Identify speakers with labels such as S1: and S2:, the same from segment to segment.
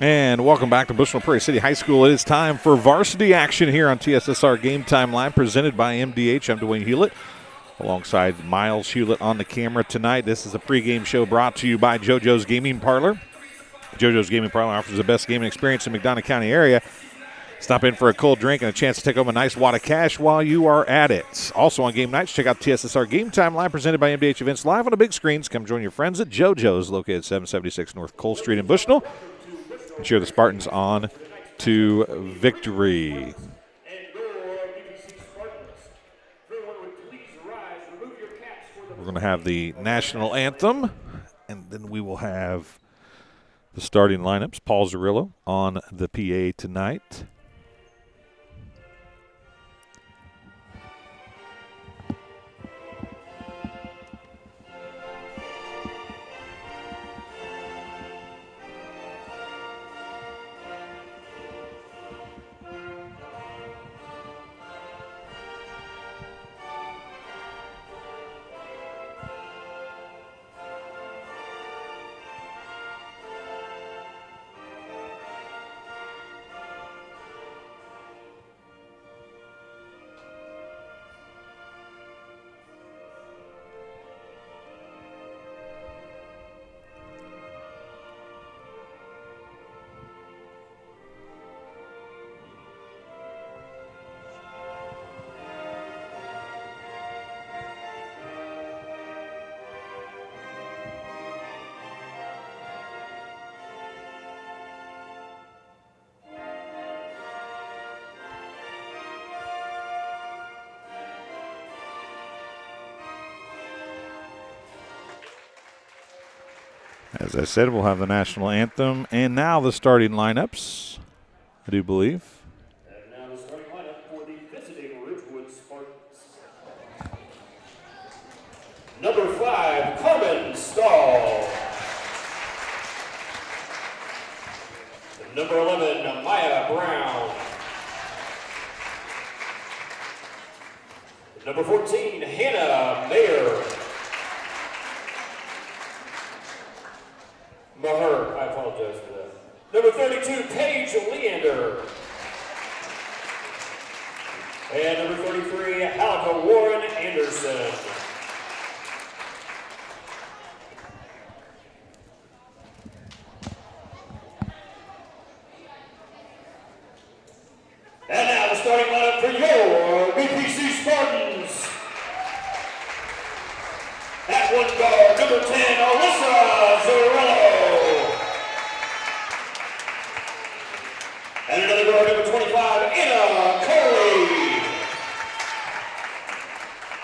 S1: And welcome back to Bushnell Prairie City High School. It is time for varsity action here on TSSR Game Time Live, presented by MDH. I'm Dwayne Hewlett, alongside Miles Hewlett on the camera tonight. This is a pregame show brought to you by JoJo's Gaming Parlor. JoJo's Gaming Parlor offers the best gaming experience in the McDonough County area. Stop in for a cold drink and a chance to take home a nice wad of cash while you are at it. Also on game nights, check out TSSR Game Time Live, presented by MDH Events, live on the big screens. Come join your friends at JoJo's, located 776 North Cole Street in Bushnell. And cheer the Spartans on to victory. We're going to have the national anthem, and then we will have the starting lineups. Paul Zerillo on the PA tonight. As I said, we'll have the national anthem and now the starting lineups, I do believe.
S2: And now the starting lineup for the visiting Ridgewood Spartans. Number 5, Carmen Stahl. Number 11, Maya Brown. Number 14, Hannah Mayer. Maher, I apologize for that. Number 32, Paige Leander. And number 33, Halka Warren Anderson. And now the starting lineup for your BPC Spartans. At one guard, number 10, Alyssa Zarello. And another guard, number 25, Anna Coley.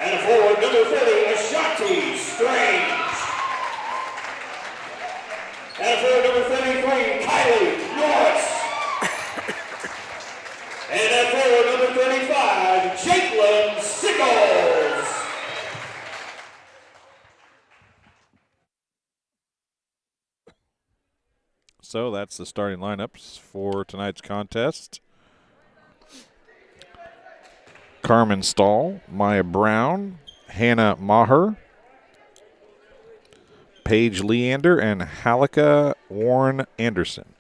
S2: And a forward, number 30, Ashanti Strange. And a forward, number 33, Kylie Norris. And a forward, number 35, Jacqueline Sickles.
S1: So that's the starting lineups for tonight's contest. Carmen Stahl, Maya Brown, Hannah Maher, Paige Leander, and Halka Warren Anderson.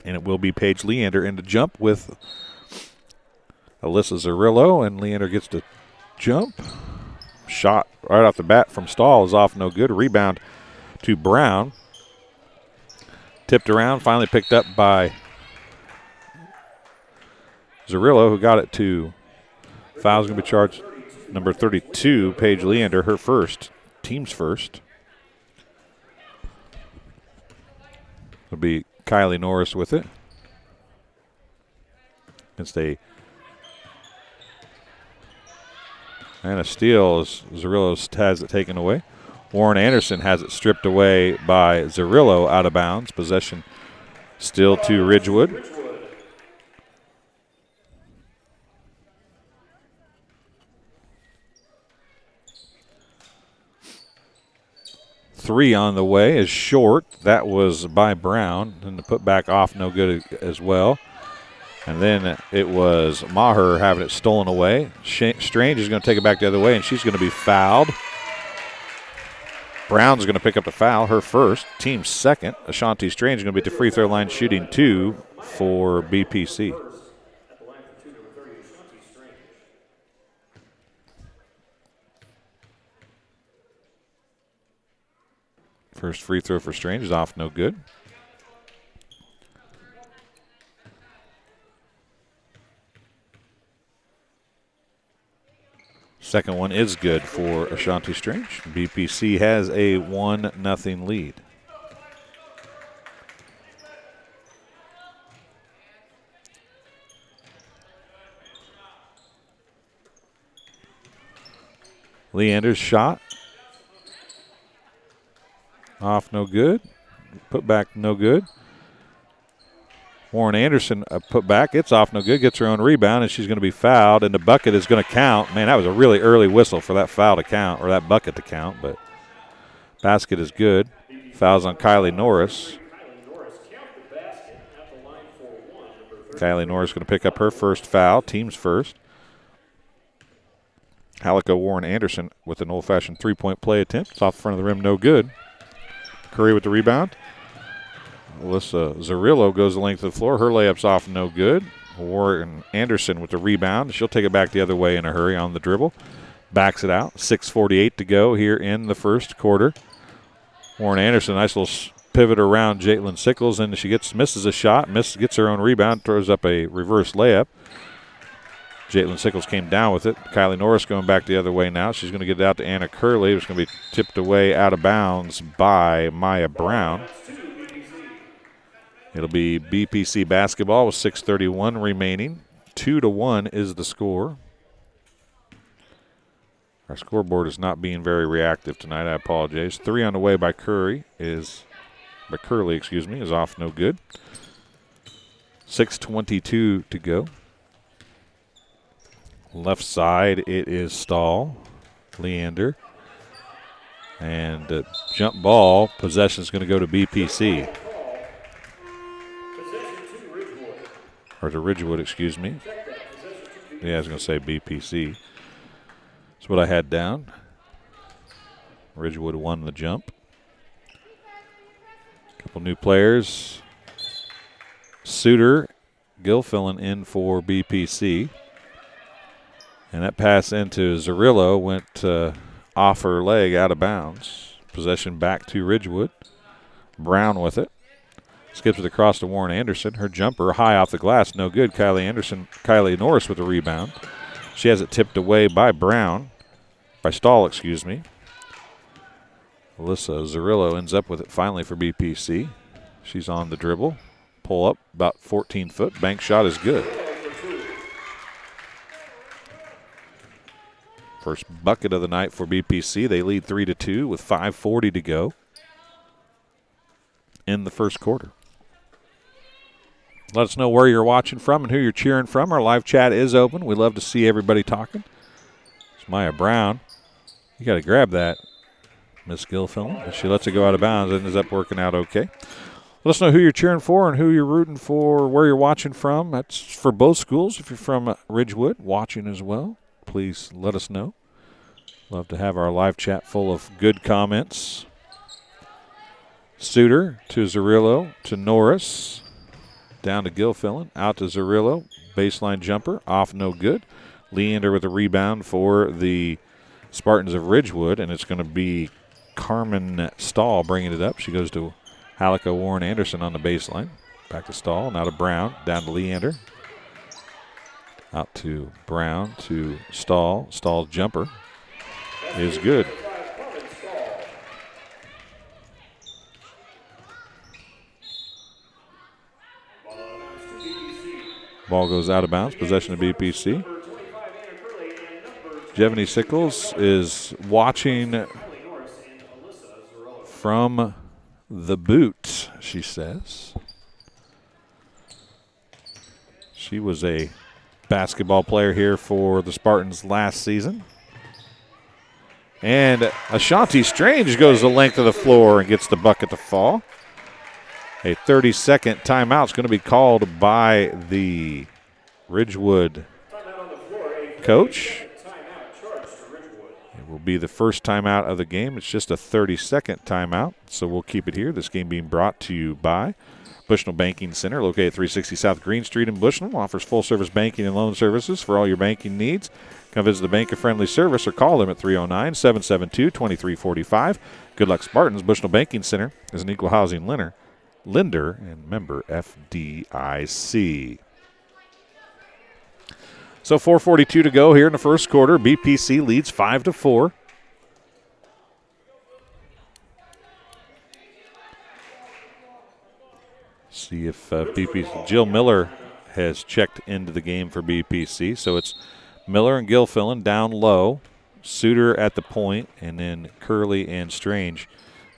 S1: And it will be Paige Leander in the jump with Alyssa Zarillo, and Leander gets to jump. Shot right off the bat from Stahl is off, no good. Rebound to Brown. Tipped around, finally picked up by Zarillo, who got it to foul's going to be charged. Number 32, Paige Leander, her first, team's first. It'll be Kylie Norris with it. And a steal as Zarillo has it taken away. Warren Anderson has it stripped away by Zarillo out of bounds. Possession still to Ridgewood. Three on the way is short. That was by Brown. And the put back off, no good as well. And then it was Maher having it stolen away. Strange is going to take it back the other way, and she's going to be fouled. Brown's going to pick up the foul, her first, team second. Ashanti Strange is going to be at the free throw line shooting 2 for BPC. First free throw for Strange is off, no good. Second one is good for Ashanti Strange. BPC has a 1-0 lead. Leander's shot. Off, no good. Put back, no good. Warren Anderson put back. It's off, no good. Gets her own rebound, and she's going to be fouled, and the bucket is going to count. Man, that was a really early whistle for that foul to count, or that bucket to count, but basket is good. Fouls on Kylie Norris. Kylie Norris going to pick up her first foul, team's first. Halico Warren Anderson with an old-fashioned three-point play attempt. It's off the front of the rim, no good. Curry with the rebound. Alyssa Zarillo goes the length of the floor. Her layup's off, no good. Warren Anderson with the rebound. She'll take it back the other way in a hurry on the dribble. Backs it out. 6:48 to go here in the first quarter. Warren Anderson, nice little pivot around Jaitlin Sickles, and she misses a shot. Gets her own rebound, throws up a reverse layup. Jaitlin Sickles came down with it. Kylie Norris going back the other way now. She's going to get it out to Anna Curley. It's going to be tipped away out of bounds by Maya Brown. It'll be BPC basketball with 6:31 remaining. 2-1 is the score. Our scoreboard is not being very reactive tonight. I apologize. 3 on the way by Curley is off, no good. 6:22 to go. Left side, it is Stahl, Leander. And jump ball, possession is going to go to BPC. Or to Ridgewood, excuse me. Yeah, I was going to say BPC. That's what I had down. Ridgewood won the jump. Couple new players. Suter, Gilfillan in for BPC. And that pass into Zarillo went off her leg out of bounds. Possession back to Ridgewood. Brown with it. Skips it across to Warren Anderson. Her jumper high off the glass, no good. Kylie Norris with the rebound. She has it tipped away by Stahl, excuse me. Alyssa Zarillo ends up with it finally for BPC. She's on the dribble. Pull up about 14 foot. Bank shot is good. First bucket of the night for BPC. They lead 3-2 with 5:40 to go in the first quarter. Let us know where you're watching from and who you're cheering from. Our live chat is open. We love to see everybody talking. It's Maya Brown. You got to grab that, Miss Gilfillan. She lets it go out of bounds and ends up working out okay. Let us know who you're cheering for and who you're rooting for, where you're watching from. That's for both schools. If you're from Ridgewood, watching as well, please let us know. Love to have our live chat full of good comments. Suter to Zarillo to Norris. Down to Gilfillan. Out to Zarillo. Baseline jumper. Off, no good. Leander with a rebound for the Spartans of Ridgewood, and it's going to be Carmen Stahl bringing it up. She goes to Halico Warren Anderson on the baseline. Back to Stahl. Now to Brown. Down to Leander. Out to Brown to Stahl. Stahl's jumper is good. Ball goes out of bounds. Possession of BPC. Jevany Sickles is watching from the boot, she says. She was a basketball player here for the Spartans last season. And Ashanti Strange goes the length of the floor and gets the bucket to fall. A 30-second timeout is going to be called by the Ridgewood coach. will be the first timeout of the game. It's just a 30-second timeout, so we'll keep it here. This game being brought to you by Bushnell Banking Center, located at 360 South Green Street in Bushnell. Offers full-service banking and loan services for all your banking needs. Come visit the bank-friendly service or call them at 309-772-2345. Good luck, Spartans. Bushnell Banking Center is an equal housing lender and member FDIC. So 4:42 to go here in the first quarter. BPC leads 5-4. See if BPC, Jill Miller has checked into the game for BPC. So it's Miller and Gilfillan down low, Suter at the point, and then Curley and Strange,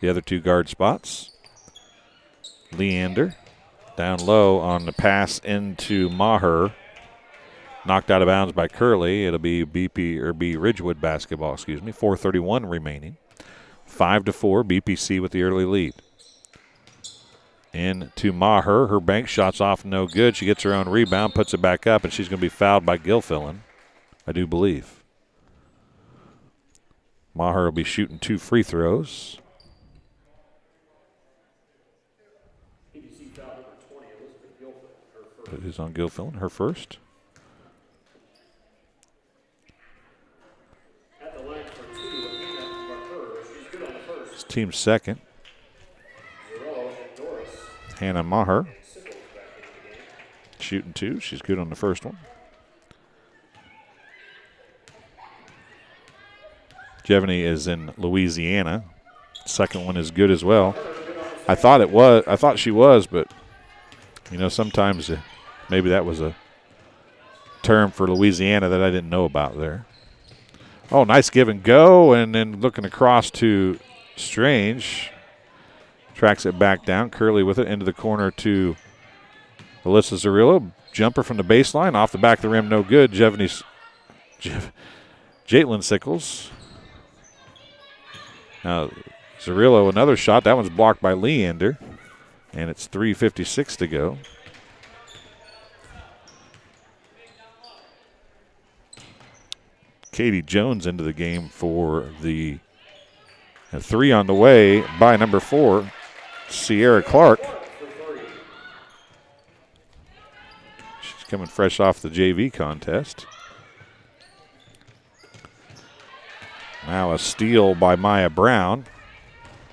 S1: the other two guard spots. Leander down low on the pass into Maher. Knocked out of bounds by Curley. It'll be Ridgewood basketball, 4:31 remaining. 5-4, BPC with the early lead. In to Maher. Her bank shot's off, no good. She gets her own rebound, puts it back up, and she's going to be fouled by Gilfillan, I do believe. Maher will be shooting 2 free throws. It is on Gilfillan, her first. It's team second. Hannah Maher shooting 2. She's good on the first one. Jevany is in Louisiana. Second one is good as well. I thought she was, but sometimes maybe that was a term for Louisiana that I didn't know about there. Oh, nice give and go, and then looking across to Strange. Tracks it back down. Curley with it into the corner to Alyssa Zarillo. Jumper from the baseline. Off the back of the rim, no good. Jaitlin Sickles. Now, Zarillo, another shot. That one's blocked by Leander. And it's 3:56 to go. Katie Jones into the game for the 3 on the way by number 4, Sierra Clark. She's coming fresh off the JV contest. Now a steal by Maya Brown.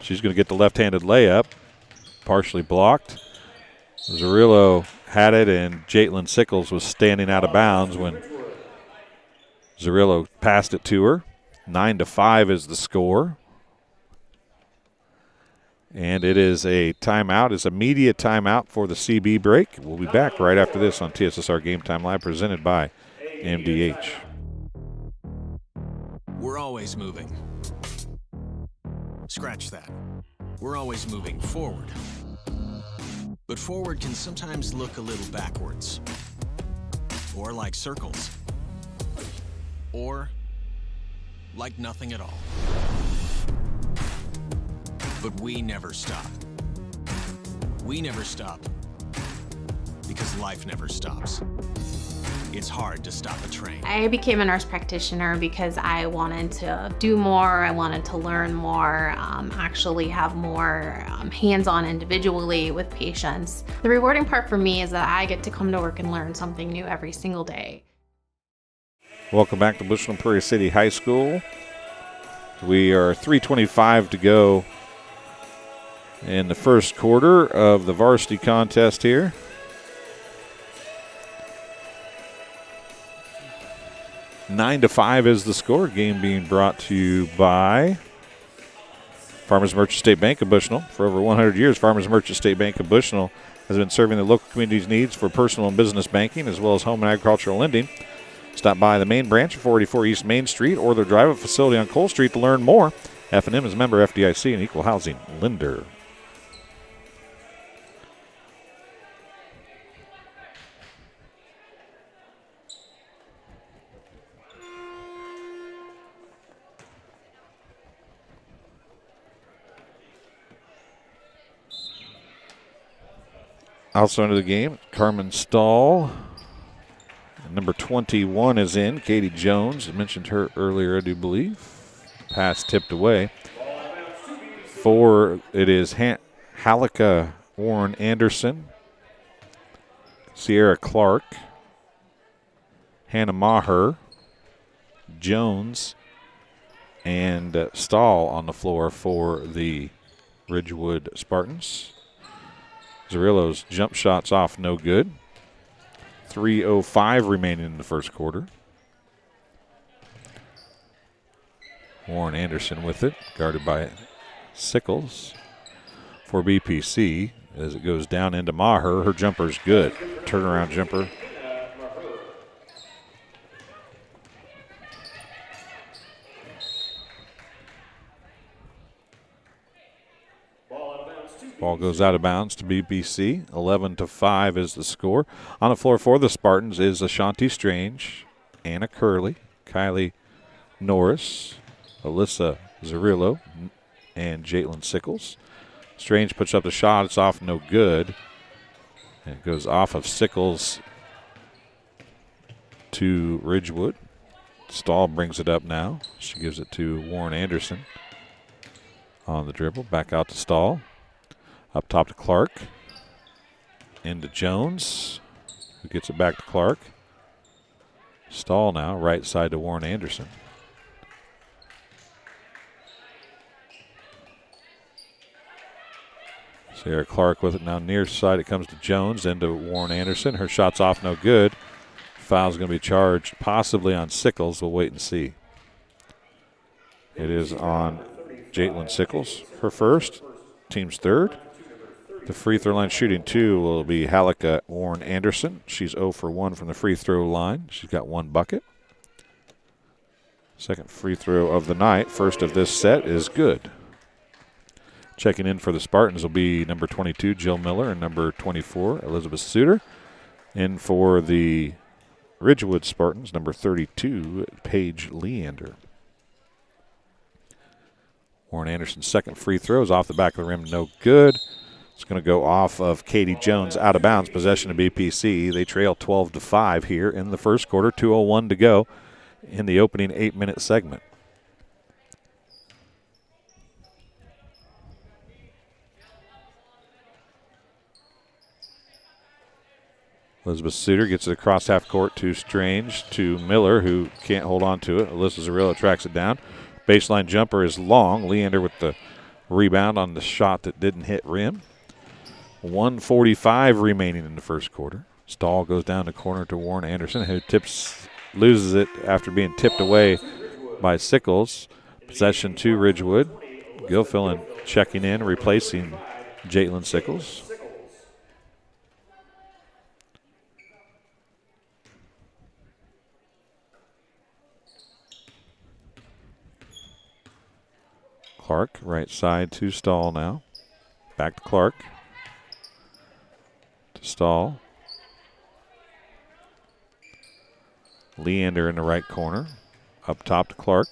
S1: She's going to get the left-handed layup. Partially blocked. Zarillo had it, and Jaitlin Sickles was standing out of bounds when Zarillo passed it to her. 9-5 is the score. And it is a timeout. It's a media timeout for the CB break. We'll be back right after this on TSSR Game Time Live, presented by MDH.
S3: We're always moving. Scratch that. We're always moving forward. But forward can sometimes look a little backwards. Or like circles. Or like nothing at all. But we never stop. We never stop because life never stops. It's hard to stop a train.
S4: I became a nurse practitioner because I wanted to do more, I wanted to learn more, actually have more hands-on individually with patients. The rewarding part for me is that I get to come to work and learn something new every single day.
S1: Welcome back to Bushnell Prairie City High School. We are 3:25 to go in the first quarter of the varsity contest here. 9-5 is the score. Game being brought to you by Farmers Merchant State Bank of Bushnell. For over 100 years, Farmers Merchant State Bank of Bushnell has been serving the local community's needs for personal and business banking as well as home and agricultural lending. Stop by the main branch at 484 East Main Street or their drive-up facility on Cole Street to learn more. F&M is a member FDIC and equal housing lender. Also into the game, Carmen Stahl. Number 21 is in, Katie Jones. I mentioned her earlier, I do believe. pass tipped away. It is Halika Warren Anderson, Sierra Clark, Hannah Maher, Jones, and Stahl on the floor for the Ridgewood Spartans. Zerillo's jump shot's off, no good. 3:05 remaining in the first quarter. Warren Anderson with it, guarded by Sickles for BPC as it goes down into Maher. Her jumper's good. Turnaround jumper. Ball goes out of bounds to BPC. 11-5 is the score. On the floor for the Spartans is Ashanti Strange, Anna Curley, Kylie Norris, Alyssa Zerillo, and Jaitlin Sickles. Strange puts up the shot. It's off, no good. And it goes off of Sickles to Ridgewood. Stahl brings it up now. She gives it to Warren Anderson on the dribble. Back out to Stahl. Up top to Clark. Into Jones, who gets it back to Clark. Stahl now, right side to Warren Anderson. Sarah Clark with it now near side. It comes to Jones, into Warren Anderson. Her shot's off, no good. Foul's going to be charged possibly on Sickles. We'll wait and see. It is on Jaitlin Sickles, her first, team's third. The free throw line shooting 2 will be Halika Warren Anderson. She's 0 for 1 from the free throw line. She's got 1 bucket. Second free throw of the night, first of this set, is good. Checking in for the Spartans will be number 22, Jill Miller, and number 24, Elizabeth Suter. In for the Ridgewood Spartans, number 32, Paige Leander. Warren Anderson's second free throw is off the back of the rim, no good. It's going to go off of Katie Jones, out of bounds, possession of BPC. They trail 12-5 here in the first quarter, 2:01 to go in the opening 8-minute segment. Elizabeth Suter gets it across half court to Strange, to Miller, who can't hold on to it. Alyssa Zerillo tracks it down. Baseline jumper is long. Leander with the rebound on the shot that didn't hit rim. 1:45 remaining in the first quarter. Stahl goes down the corner to Warren Anderson, who loses it after being tipped away by Sickles. Possession to Ridgewood. Gilfillan checking in, replacing Jaitlin Sickles. Clark, right side to Stahl now. Back to Clark. To Stahl. Leander in the right corner. Up top to Clark.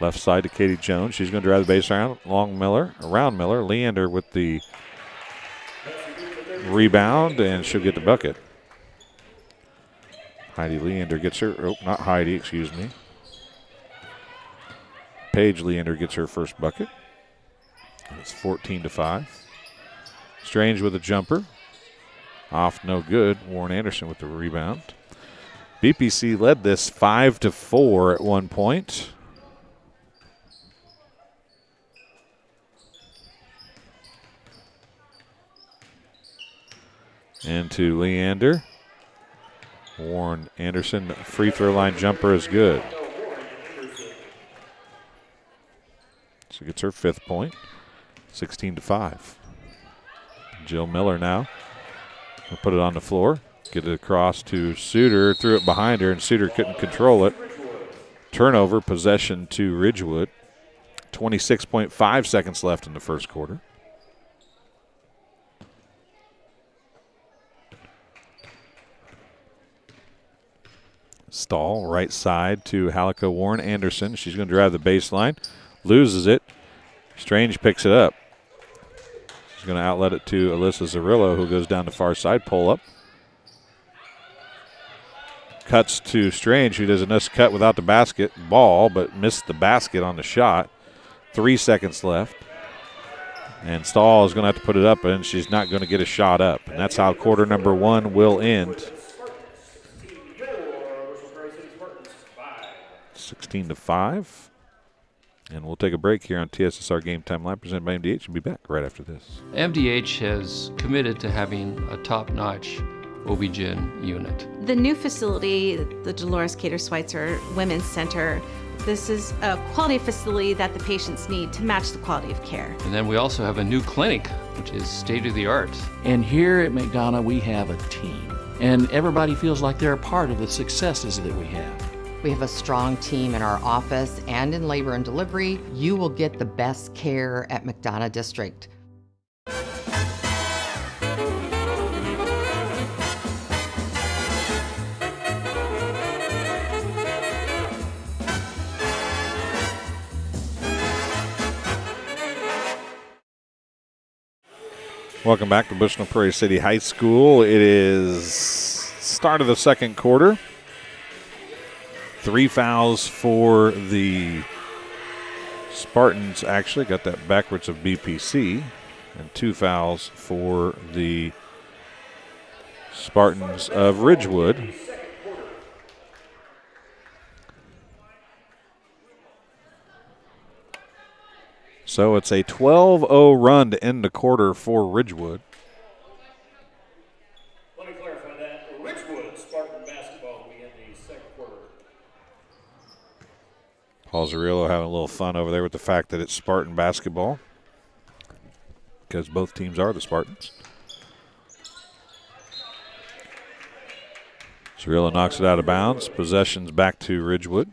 S1: Left side to Katie Jones. She's going to drive the baseline around Miller. Leander with the rebound, and she'll get the bucket. Heidi Leander gets her, not Heidi, excuse me. Paige Leander gets her first bucket. It's 14-5. Strange with a jumper. Off, no good. Warren Anderson with the rebound. BPC led this 5-4 at one point. Into Leander. Warren Anderson, free throw line jumper is good. So gets her 5th point, 16-5. Jill Miller now will put it on the floor, get it across to Suter, threw it behind her, and Suter couldn't control it. Turnover, possession to Ridgewood. 26.5 seconds left in the first quarter. Stahl, right side to Halika Warren Anderson. She's going to drive the baseline. Loses it. Strange picks it up. She's going to outlet it to Alyssa Zerillo, who goes down the far side, pull up. Cuts to Strange, who does a nice cut without the ball, but missed the basket on the shot. 3 seconds left. And Stahl is going to have to put it up, and she's not going to get a shot up. And that's how quarter number 1 will end. 16-5. And we'll take a break here on TSSR Game Time Live, presented by MDH, and be back right after this.
S5: MDH has committed to having a top-notch OB-GYN unit.
S6: The new facility, the Dolores Cater Schweitzer Women's Center, this is a quality facility that the patients need to match the quality of care.
S5: And then we also have a new clinic, which is state-of-the-art.
S7: And here at McDonough, we have a team. And everybody feels like they're a part of the successes that we have.
S8: We have a strong team in our office and in labor and delivery. You will get the best care at McDonough District.
S1: Welcome back to Bushnell Prairie City High School. It is start of the second quarter. 3 fouls for the Spartans. Actually, got that backwards of BPC. And 2 fouls for the Spartans of Ridgewood. So it's a 12-0 run to end the quarter for Ridgewood.
S2: Let me clarify that. Ridgewood Spartan basketball will begin the second quarter.
S1: Paul Zarillo having a little fun over there with the fact that it's Spartan basketball, because both teams are the Spartans. Zarillo knocks it out of bounds. Possession's back to Ridgewood.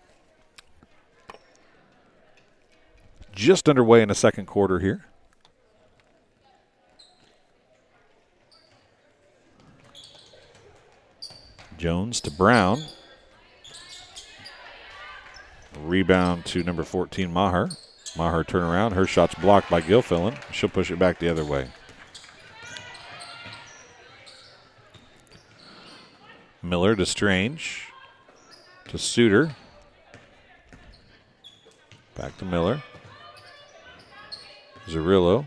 S1: Just underway in the second quarter here. Jones to Brown. Rebound to number 14, Maher. Maher turnaround. Her shot's blocked by Gilfillan. She'll push it back the other way. Miller to Strange. To Suter. Back to Miller. Zarillo.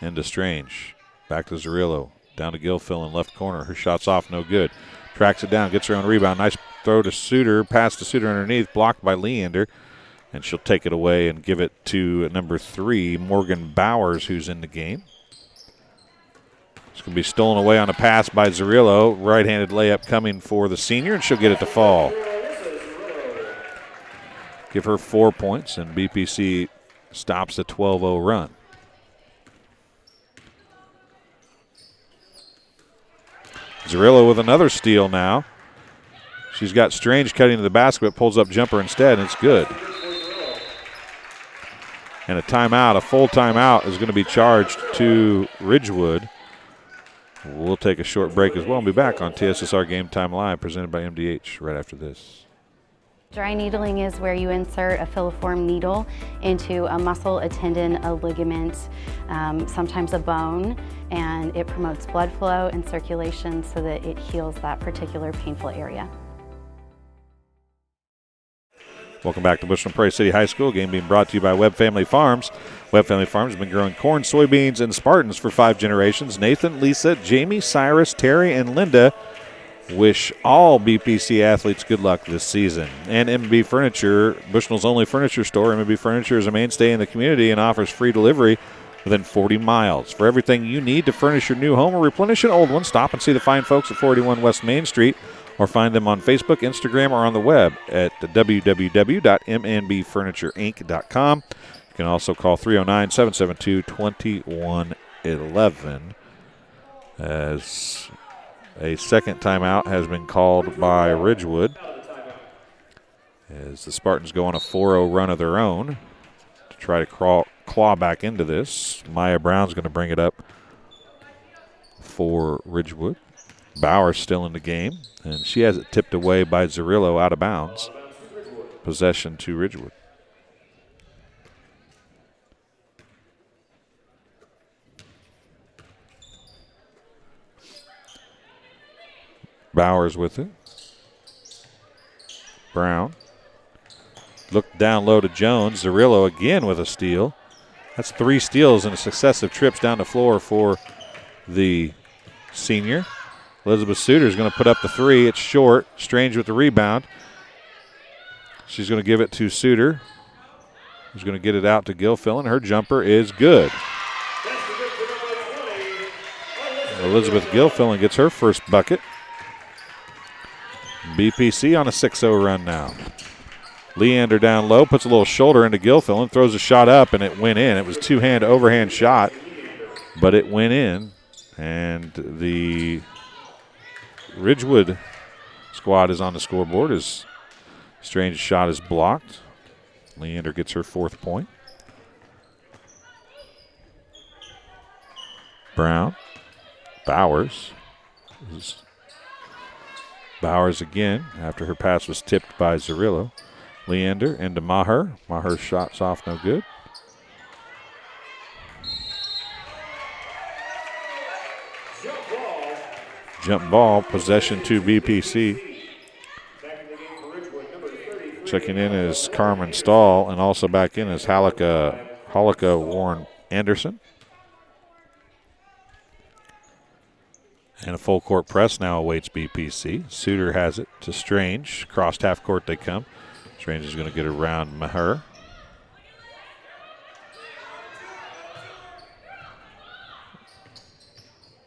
S1: Into Strange. Back to Zarillo. Down to Gilfillan, left corner. Her shot's off, no good. Tracks it down, gets her own rebound. Nice throw to Suter. Pass to Suter underneath, blocked by Leander. And she'll take it away and give it to number 3, Morgan Bowers, who's in the game. It's going to be stolen away on a pass by Zarillo. Right-handed layup coming for the senior, and she'll get it to fall. Give her 4 points, and BPC stops a 12-0 run. Zarillo with another steal now. She's got Strange cutting to the basket, but pulls up jumper instead, and it's good. And a timeout, a full timeout, is going to be charged to Ridgewood. We'll take a short break as well and be back on TSSR Game Time Live, presented by MDH, right after this.
S9: Dry needling is where you insert a filiform needle into a muscle, a tendon, a ligament, sometimes a bone, and it promotes blood flow and circulation so that it heals that particular painful area.
S1: Welcome back to Bushnell Prairie City High School. Game being brought to you by Webb Family Farms. Webb Family Farms has been growing corn, soybeans, and Spartans for 5 generations. Nathan, Lisa, Jamie, Cyrus, Terry, and Linda wish all BPC athletes good luck this season. And MB Furniture, Bushnell's only furniture store. MB Furniture is a mainstay in the community and offers free delivery within 40 miles. For everything you need to furnish your new home or replenish an old one, stop and see the fine folks at 41 West Main Street, or find them on Facebook, Instagram, or on the web at www.mnbfurnitureiinc.com. You can also call 309-772-2111 as a second timeout has been called by Ridgewood as the Spartans go on a 4-0 run of their own to try to claw back into this. Maya Brown's going to bring it up for Ridgewood. Bauer still in the game, and she has it tipped away by Zarillo out of bounds. Possession to Ridgewood. Bowers with it. Brown. Look down low to Jones. Zerillo again with a steal. That's 3 steals in successive trips down the floor for the senior. Elizabeth Suter is going to put up the 3. It's short. Strange with the rebound. She's going to give it to Suter, who's going to get it out to Gilfillan. Her jumper is good. Elizabeth Gilfillan gets her first bucket. BPC on a 6-0 run now. Leander down low, puts a little shoulder into Gilfillan, throws a shot up, and it went in. It was two-hand overhand shot, but it went in. And the Ridgewood squad is on the scoreboard as Strange's shot is blocked. Leander gets her 4th point. Brown. Bowers. Bowers again after her pass was tipped by Zerillo. Leander into Maher. Maher's shot's off, no good. Jump ball, possession to BPC. Checking in is Carmen Stahl, and also back in is Holika Warren Anderson. And a full court press now awaits BPC. Suter has it to Strange. Crossed half court they come. Strange is going to get around Maher.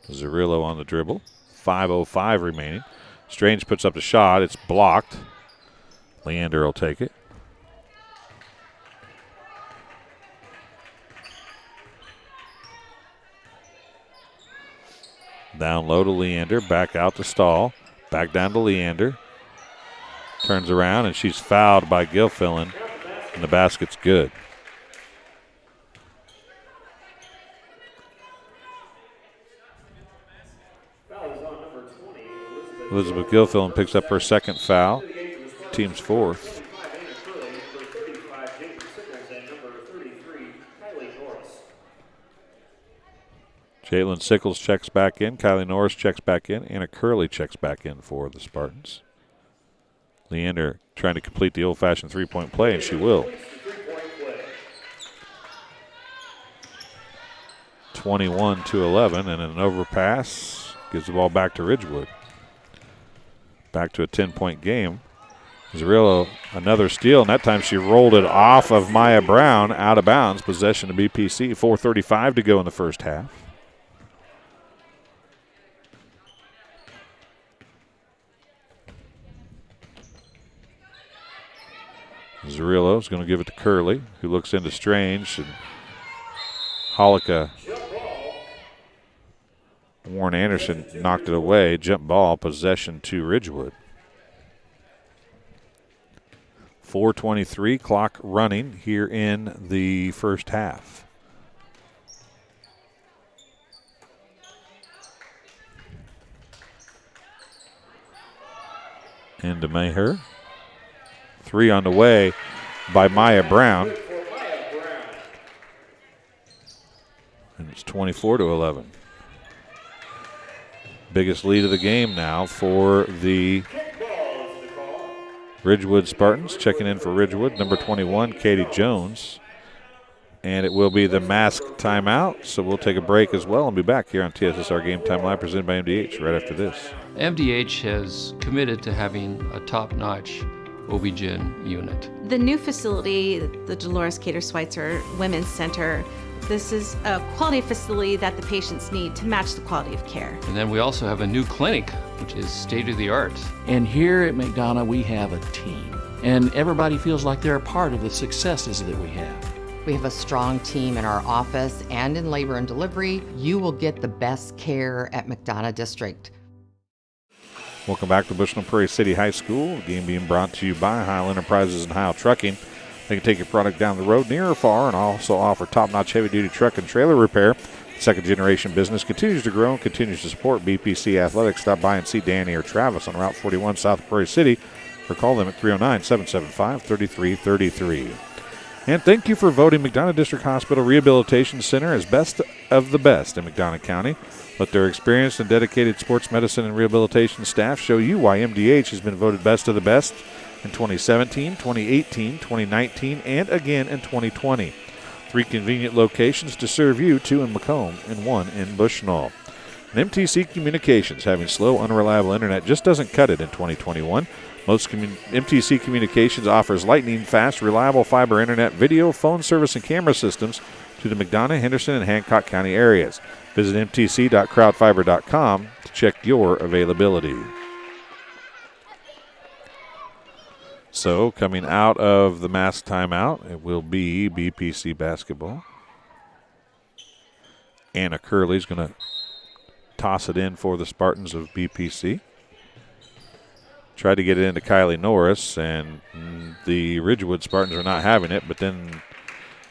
S1: Zerillo on the dribble. 5:05 remaining. Strange puts up the shot. It's blocked. Leander will take it. Down low to Leander. Back out to Stahl. Back down to Leander. Turns around, and she's fouled by Gilfillan, and the basket's good. Elizabeth Gilfillan picks up her 2nd foul, team's 4th. Jalen Sickles checks back in. Kylie Norris checks back in. Anna Curley checks back in for the Spartans. Leander trying to complete the old-fashioned 3-point play, and she will. 21-11, and an overpass gives the ball back to Ridgewood. Back to a 10-point game. Zerillo, another steal, and that time she rolled it off of Maya Brown, out of bounds. Possession to BPC. 4:35 to go in the first half. Zerillo is going to give it to Curley, who looks into Strange. And Holika Warren Anderson knocked it away. Jump ball, possession to Ridgewood. 4:23, clock running here in the first half. Into Maher. 3 on the way by Maya Brown. And it's 24-11. Biggest lead of the game now for the Ridgewood Spartans. Checking in for Ridgewood, number 21, Katie Jones. And it will be the mask timeout, so we'll take a break as well and be back here on TSSR Game Time Live, presented by MDH right after this.
S5: MDH has committed to having a top-notch OB-GYN unit.
S6: The new facility, the Dolores Cater Schweitzer Women's Center, this is a quality facility that the patients need to match the quality of care.
S5: And then we also have a new clinic, which is state-of-the-art.
S7: And here at McDonough, we have a team. And everybody feels like they're a part of the successes that we have.
S8: We have a strong team in our office and in labor and delivery. You will get the best care at McDonough District.
S1: Welcome back to Bushnell Prairie City High School. The game being brought to you by Heil Enterprises and Heil Trucking. They can take your product down the road, near or far, and also offer top-notch heavy-duty truck and trailer repair. Second-generation business continues to grow and continues to support BPC Athletics. Stop by and see Danny or Travis on Route 41 south of Prairie City, or call them at 309-775-3333. And thank you for voting McDonough District Hospital Rehabilitation Center as best of the best in McDonough County. Let their experienced and dedicated sports medicine and rehabilitation staff show you why MDH has been voted best of the best in 2017, 2018, 2019, and again in 2020. 3 convenient locations to serve you, 2 in Macomb and 1 in Bushnell. And MTC Communications, having slow, unreliable internet just doesn't cut it in 2021. MTC Communications offers lightning-fast, reliable fiber internet, video, phone service, and camera systems to the McDonough, Henderson, and Hancock County areas. Visit mtc.crowdfiber.com to check your availability. So, coming out of the mass timeout, it will be BPC basketball. Anna Curley's going to toss it in for the Spartans of BPC. Tried to get it into Kylie Norris, and the Ridgewood Spartans are not having it, but then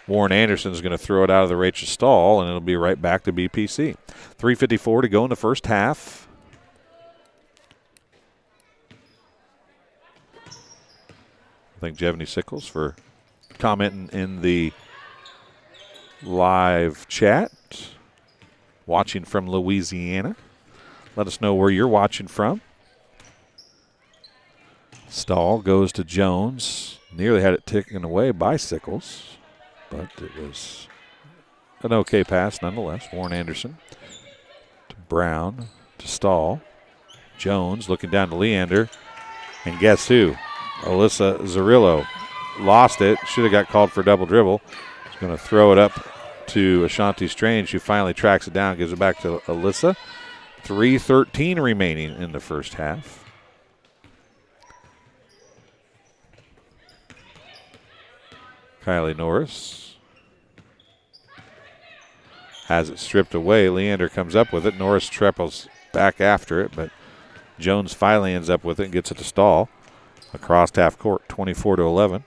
S1: Warren Anderson's going to throw it out of the Rachel stall, and it'll be right back to BPC. 3:54 to go in the first half. Thank Jevany Sickles for commenting in the live chat. Watching from Louisiana. Let us know where you're watching from. Stahl goes to Jones. Nearly had it taken away by Sickles, but it was an okay pass nonetheless. Warren Anderson to Brown to Stahl. Jones looking down to Leander. And guess who? Alyssa Zarillo lost it. Should have got called for a double dribble. He's going to throw it up to Ashanti Strange, who finally tracks it down, gives it back to Alyssa. 3:13 remaining in the first half. Kylie Norris has it stripped away. Leander comes up with it. Norris triples back after it, but Jones finally ends up with it and gets it to Stahl. Across half court, 24-11.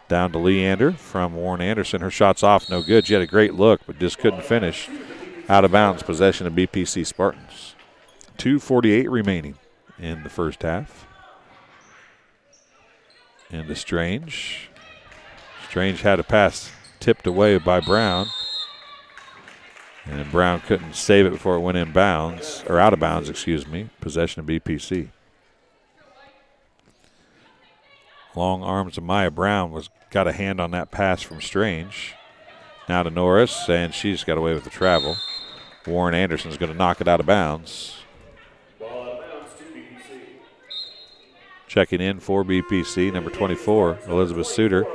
S1: Down to Leander from Warren Anderson. Her shot's off, no good. She had a great look, but just couldn't finish. Out of bounds, possession of BPC Spartans. 2:48 remaining in the first half. Into Strange. Strange had a pass tipped away by Brown. And Brown couldn't save it before it went in bounds, or out of bounds, excuse me. Possession of BPC. Long arms of Maya Brown got a hand on that pass from Strange. Now to Norris, and she's got away with the travel. Warren Anderson's going to knock it out of bounds.
S2: Ball out of bounds to BPC.
S1: Checking in for BPC, number 24, Elizabeth Suter.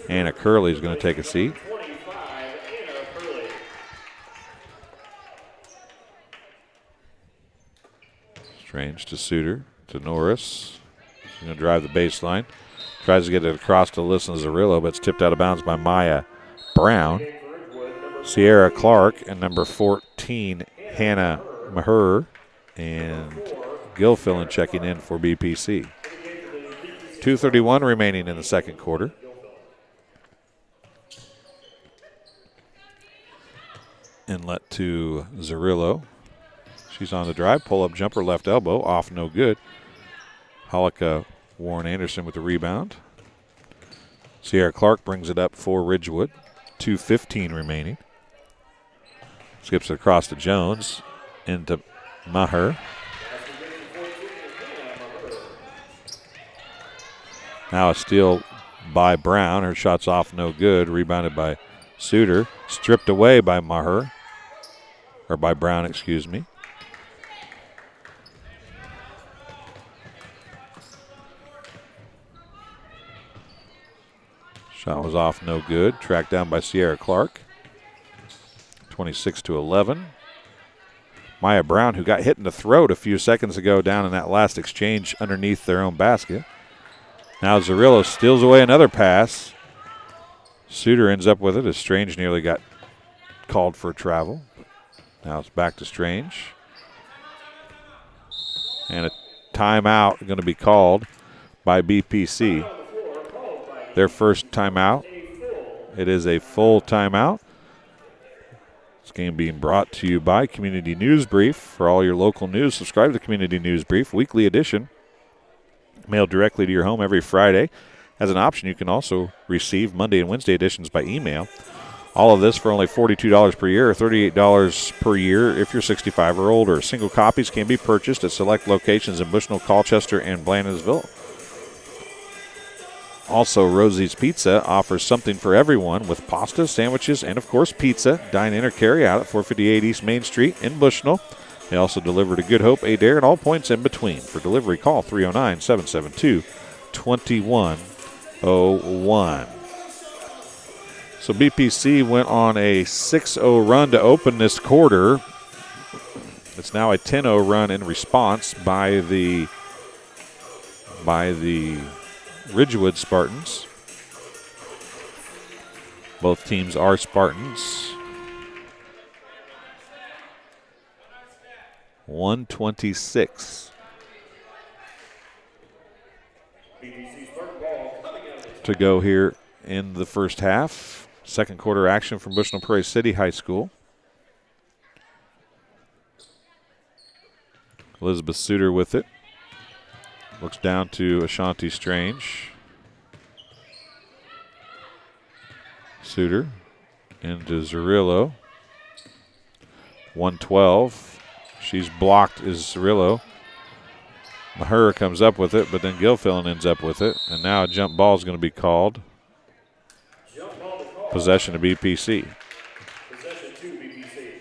S1: Anna Curley's going to take a seat.
S2: 25, Anna Curley.
S1: Strange to Suter, to Norris. She's going to drive the baseline. Tries to get it across to Alyssa Zarillo, but it's tipped out of bounds by Maya Brown. Sierra Clark and number 14, Hannah Maher. And Gilfillan checking in for BPC. 2:31 remaining in the second quarter. Inlet to Zarillo. She's on the drive. Pull-up jumper, left elbow. Off, no good. Holika Warren Anderson with the rebound. Sierra Clark brings it up for Ridgewood. 2:15 remaining. Skips it across to Jones. Into Maher. Now a steal by Brown. Her shot's off, no good. Rebounded by Suter. Stripped away by Maher. Or by Brown, excuse me. Shot was off, no good. Tracked down by Sierra Clark. 26-11. Maya Brown, who got hit in the throat a few seconds ago down in that last exchange underneath their own basket. Now Zarillo steals away another pass. Suter ends up with it as Strange nearly got called for travel. Now it's back to Strange. And a timeout going to be called by BPC. Their first timeout. It is a full timeout. This game being brought to you by Community News Brief. For all your local news, subscribe to the Community News Brief, weekly edition, mailed directly to your home every Friday. As an option, you can also receive Monday and Wednesday editions by email. All of this for only $42 per year or $38 per year if you're 65 or older. Single copies can be purchased at select locations in Bushnell, Colchester, and Blandonsville. Also, Rosie's Pizza offers something for everyone with pasta, sandwiches, and, of course, pizza. Dine in or carry out at 458 East Main Street in Bushnell. They also deliver to Good Hope, Adair, and all points in between. For delivery, call 309-772-2101. So BPC went on a 6-0 run to open this quarter. It's now a 10-0 run in response by the Ridgewood Spartans. Both teams are Spartans. 126 to go here in the first half. Second quarter action from Bushnell Prairie City High School. Elizabeth Suter with it. Looks down to Ashanti Strange. Suter into Zerillo. 112. She's blocked is Zerillo. Maher comes up with it, but then Gilfillan ends up with it. And now a jump ball is going to be called. Possession to BPC.
S2: Possession to BPC.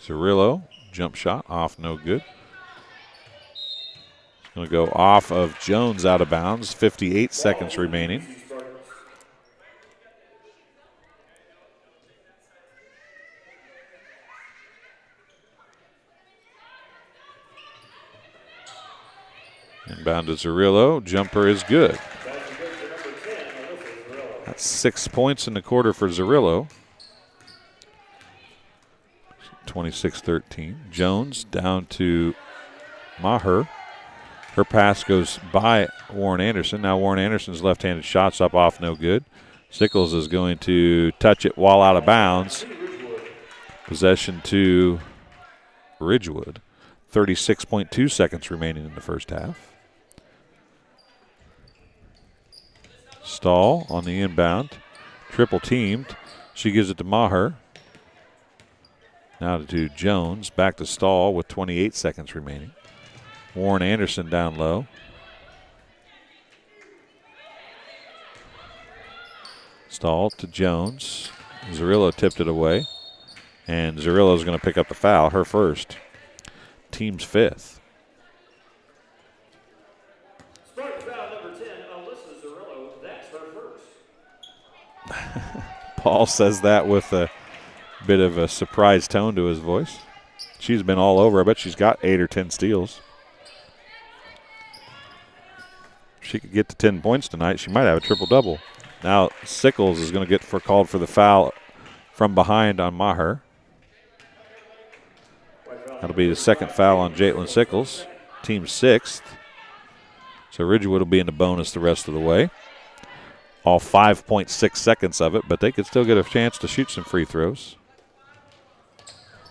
S1: Zerillo, jump shot, off, no good. It's going to go off of Jones out of bounds, 58 seconds remaining. Inbound to Zerillo. Jumper is good. That's 6 points in the quarter for Zerillo. 26-13. Jones down to Maher. Her pass goes by Warren Anderson. Now Warren Anderson's left-handed shot's up off, no good. Sickles is going to touch it while out of bounds. Possession to Ridgewood. 36.2 seconds remaining in the first half. Stahl on the inbound. Triple teamed. She gives it to Maher. Now to Jones. Back to Stahl with 28 seconds remaining. Warren Anderson down low. Stahl to Jones. Zerillo tipped it away. And Zerillo's going to pick up the foul, her first. Team's fifth.
S2: Starting foul number 10, Alyssa Zerillo. That's her first.
S1: Paul says that with a bit of a surprised tone to his voice. She's been all over. I bet she's got 8 or 10 steals. If she could get to 10 points tonight, she might have a triple-double. Now Sickles is going to get called for the foul from behind on Maher. That'll be the second foul on Jaitlin Sickles, team sixth. So Ridgewood will be in the bonus the rest of the way. All 5.6 seconds of it, but they could still get a chance to shoot some free throws.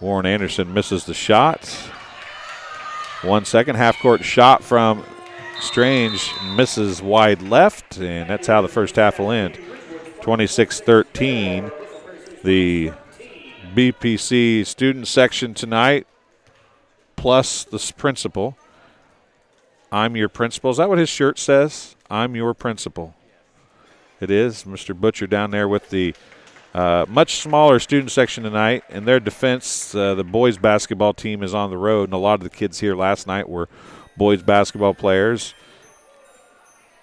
S1: Warren Anderson misses the shot. 1 second, half-court shot from Strange misses wide left, and that's how the first half will end. 26-13. The BPC student section tonight, plus the principal. I'm your principal. Is that what his shirt says? I'm your principal. It is. Mr. Butcher down there with the much smaller student section tonight. In their defense, the boys basketball team is on the road, and a lot of the kids here last night were boys basketball players.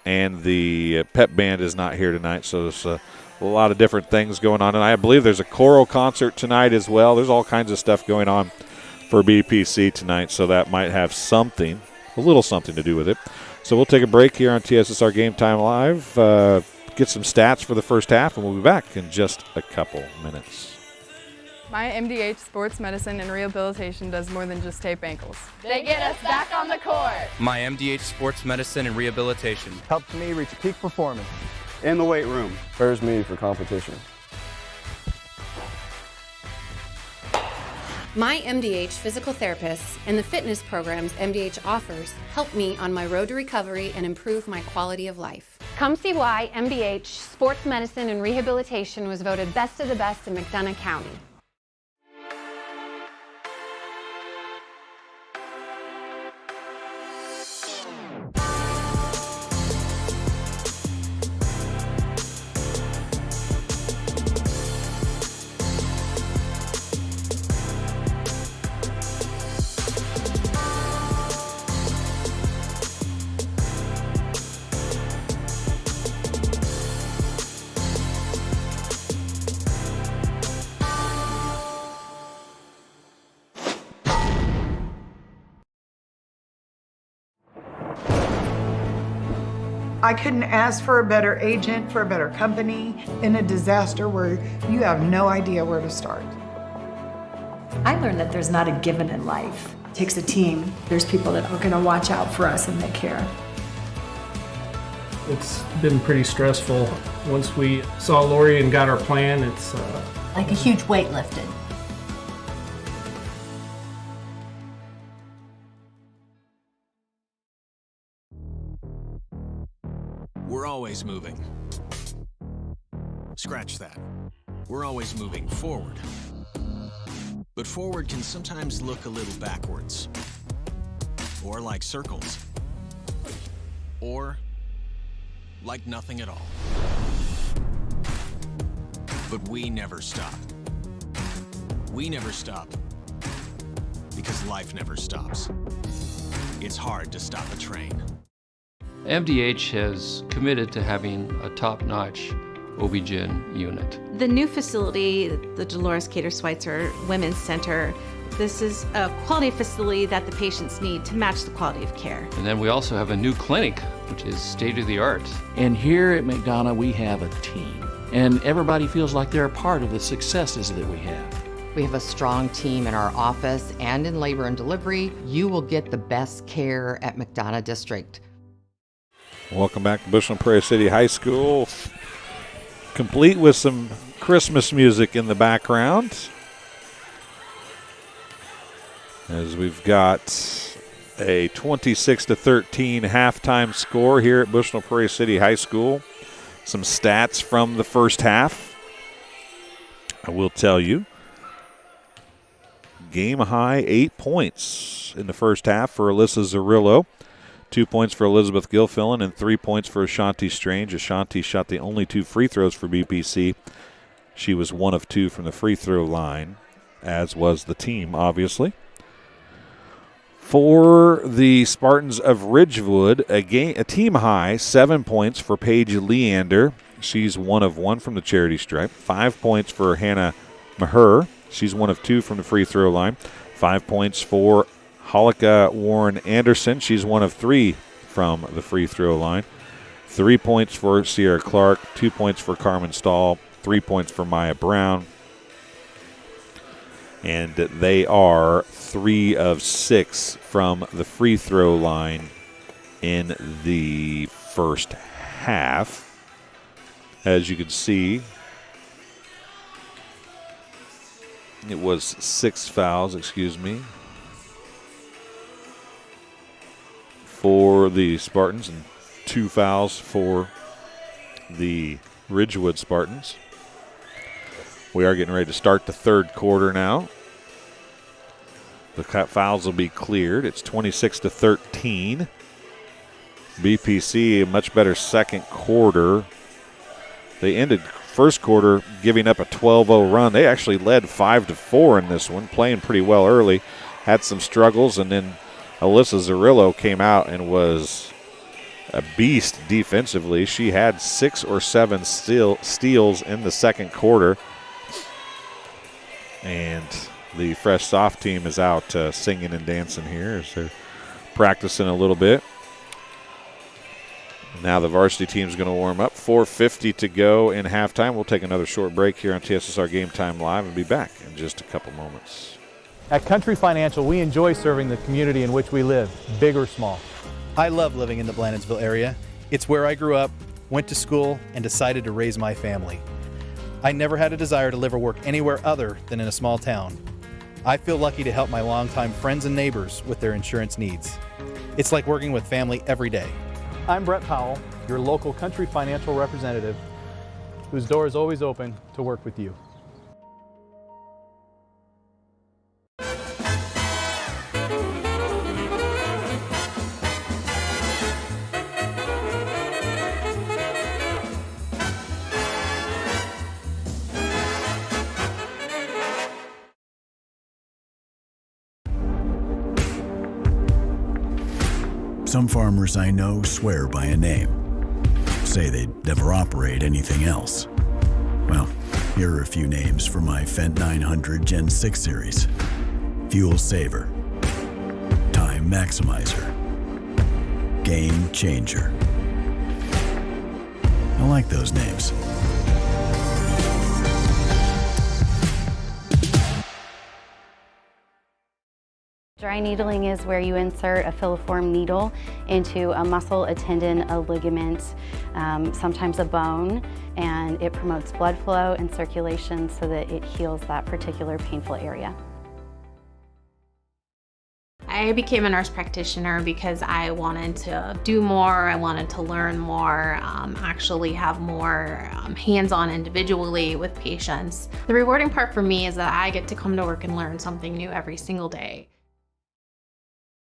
S1: And the pep band is not here tonight, so there's a lot of different things going on. And I believe there's a choral concert tonight as well. There's all kinds of stuff going on for BPC tonight, so that might have something, a little something to do with it. So we'll take a break here on TSSR Game Time Live, get some stats for the first half, and we'll be back in just a couple minutes.
S10: My MDH Sports Medicine and Rehabilitation does more than just tape ankles.
S11: They get us back on the court.
S12: My MDH Sports Medicine and Rehabilitation
S13: helps me reach peak performance in the weight room. Prepares me for competition.
S14: My MDH physical therapists and the fitness programs MDH offers help me on my road to recovery and improve my quality of life.
S15: Come see why MDH Sports Medicine and Rehabilitation was voted best of the best in McDonough County.
S16: I couldn't ask for a better agent, for a better company in a disaster where you have no idea where to start.
S17: I learned that there's not a given in life. It takes a team. There's people that are going to watch out for us and they care.
S18: It's been pretty stressful. Once we saw Lori and got our plan, it's
S19: like a huge weight lifted.
S3: We're always moving. Scratch that. We're always moving forward. But forward can sometimes look a little backwards. Or like circles. Or like nothing at all. But we never stop. We never stop because life never stops. It's hard to stop a train.
S5: MDH has committed to having a top-notch OB-GYN unit.
S6: The new facility, the Dolores Cater Schweitzer Women's Center, this is a quality facility that the patients need to match the quality of care.
S5: And then we also have a new clinic, which is state-of-the-art.
S7: And here at McDonough, we have a team. And everybody feels like they're a part of the successes that we have.
S8: We have a strong team in our office and in labor and delivery. You will get the best care at McDonough District.
S1: Welcome back to Bushland Prairie City High School, complete with some Christmas music in the background, as we've got a 26-13 halftime score here at Bushland Prairie City High School. Some stats from the first half. I will tell you, game high 8 points in the first half for Alyssa Zarillo. 2 points for Elizabeth Gilfillan and 3 points for Ashanti Strange. Ashanti shot the only 2 free throws for BPC. She was 1 of 2 from the free throw line, as was the team, obviously. For the Spartans of Ridgewood, a team high 7 points for Paige Leander. She's 1 of 1 from the charity stripe. 5 points for Hannah Maher. She's 1 of 2 from the free throw line. 5 points for Holika Warren Anderson. She's 1 of 3 from the free throw line. 3 points for Sierra Clark. 2 points for Carmen Stahl. 3 points for Maya Brown. And they are 3 of 6 from the free throw line in the first half. As you can see, it was 6 fouls, for the Spartans and 2 fouls for the Ridgewood Spartans. We are getting ready to start the third quarter now. The fouls will be cleared. It's 26-13. BPC, a much better second quarter. They ended first quarter giving up a 12-0 run. They actually led 5-4 in this one, playing pretty well early. Had some struggles, and then Alyssa Zarillo came out and was a beast defensively. She had 6 or 7 steals in the second quarter. And the fresh soft team is out singing and dancing here as they're practicing a little bit. Now the varsity team is going to warm up. 4:50 to go in halftime. We'll take another short break here on TSSR Game Time Live and be back in just a couple moments.
S20: At Country Financial, we enjoy serving the community in which we live, big or small.
S21: I love living in the Blandensville area. It's where I grew up, went to school, and decided to raise my family. I never had a desire to live or work anywhere other than in a small town. I feel lucky to help my longtime friends and neighbors with their insurance needs. It's like working with family every day.
S20: I'm Brett Powell, your local country financial representative, whose door is always open to work with you.
S4: Some farmers I know swear by a name, say they'd never operate anything else. Well, here are a few names for my Fendt 900 Gen 6 series. Fuel Saver, Time Maximizer, Game Changer. I like those names.
S9: Dry needling is where you insert a filiform needle into a muscle, a tendon, a ligament, sometimes a bone, and it promotes blood flow and circulation so that it heals that particular painful area.
S6: I became a nurse practitioner because I wanted to do more, I wanted to learn more, actually have more hands-on individually with patients. The rewarding part for me is that I get to come to work and learn something new every single day.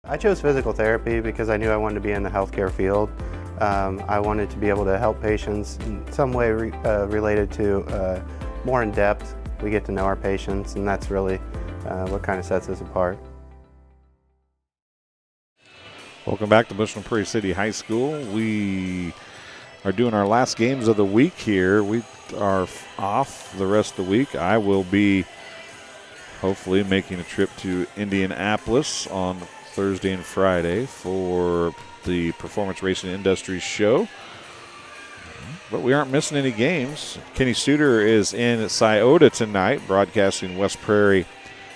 S13: I chose physical therapy because I knew I wanted to be in the healthcare field. I wanted to be able to help patients in some way related to more in depth. We get to know our patients, and that's really what kind of sets us apart.
S1: Welcome back to Bushland Prairie City High School. We are doing our last games of the week here. We are off the rest of the week. I will be hopefully making a trip to Indianapolis on Thursday and Friday for the Performance Racing Industries show. But we aren't missing any games. Kenny Suter is in Scioto tonight, broadcasting West Prairie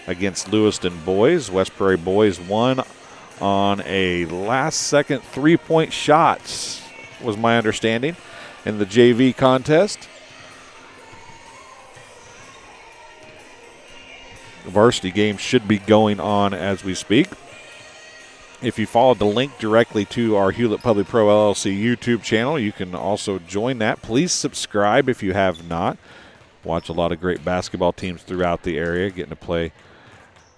S1: against Lewiston boys. West Prairie boys won on a last-second three-point shot, was my understanding, in the JV contest. The varsity game should be going on as we speak. If you followed the link directly to our Hewlett Public Pro LLC YouTube channel, you can also join that. Please subscribe if you have not. Watch a lot of great basketball teams throughout the area getting to play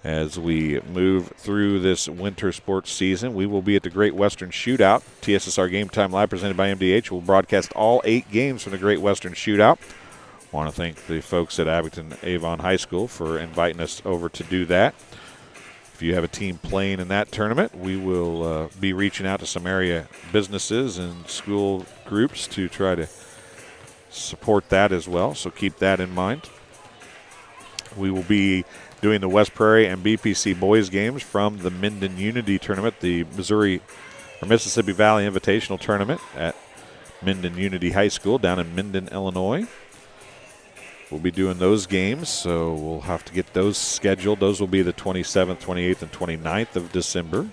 S1: as we move through this winter sports season. We will be at the Great Western Shootout. TSSR Game Time Live presented by MDH. We'll broadcast all 8 games from the Great Western Shootout. I want to thank the folks at Abington Avon High School for inviting us over to do that. If you have a team playing in that tournament, we will be reaching out to some area businesses and school groups to try to support that as well, so keep that in mind. We will be doing the West Prairie and BPC boys games from the Minden Unity Tournament, the Mississippi Valley Invitational Tournament at Minden Unity High School down in Minden, Illinois. We'll be doing those games, so we'll have to get those scheduled. Those will be the 27th, 28th, and 29th of December.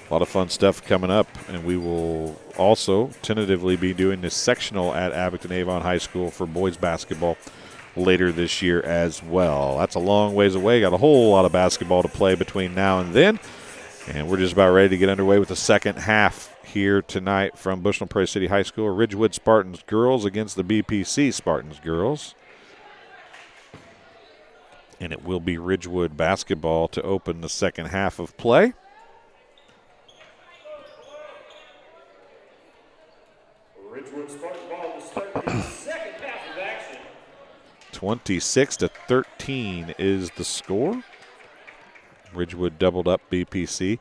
S1: A lot of fun stuff coming up, and we will also tentatively be doing the sectional at Abington Avon High School for boys basketball later this year as well. That's a long ways away. Got a whole lot of basketball to play between now and then, and we're just about ready to get underway with the second half here tonight from Bushland Prairie City High School. Ridgewood Spartans girls against the BPC Spartans girls. And it will be Ridgewood basketball to open the second half of play.
S2: Ridgewood Spartan ball to start the second half of action.
S1: 26-13 is the score. Ridgewood doubled up BPC,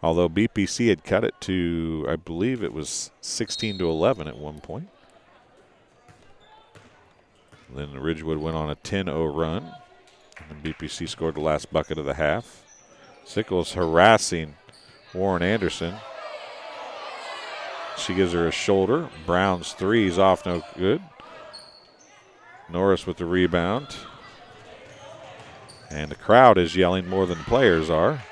S1: although BPC had cut it to, I believe it was 16-11 at one point. Then Ridgewood went on a 10-0 run. And BPC scored the last bucket of the half. Sickles harassing Warren Anderson. She gives her a shoulder. Brown's three is off, no good. Norris with the rebound. And the crowd is yelling more than the players are.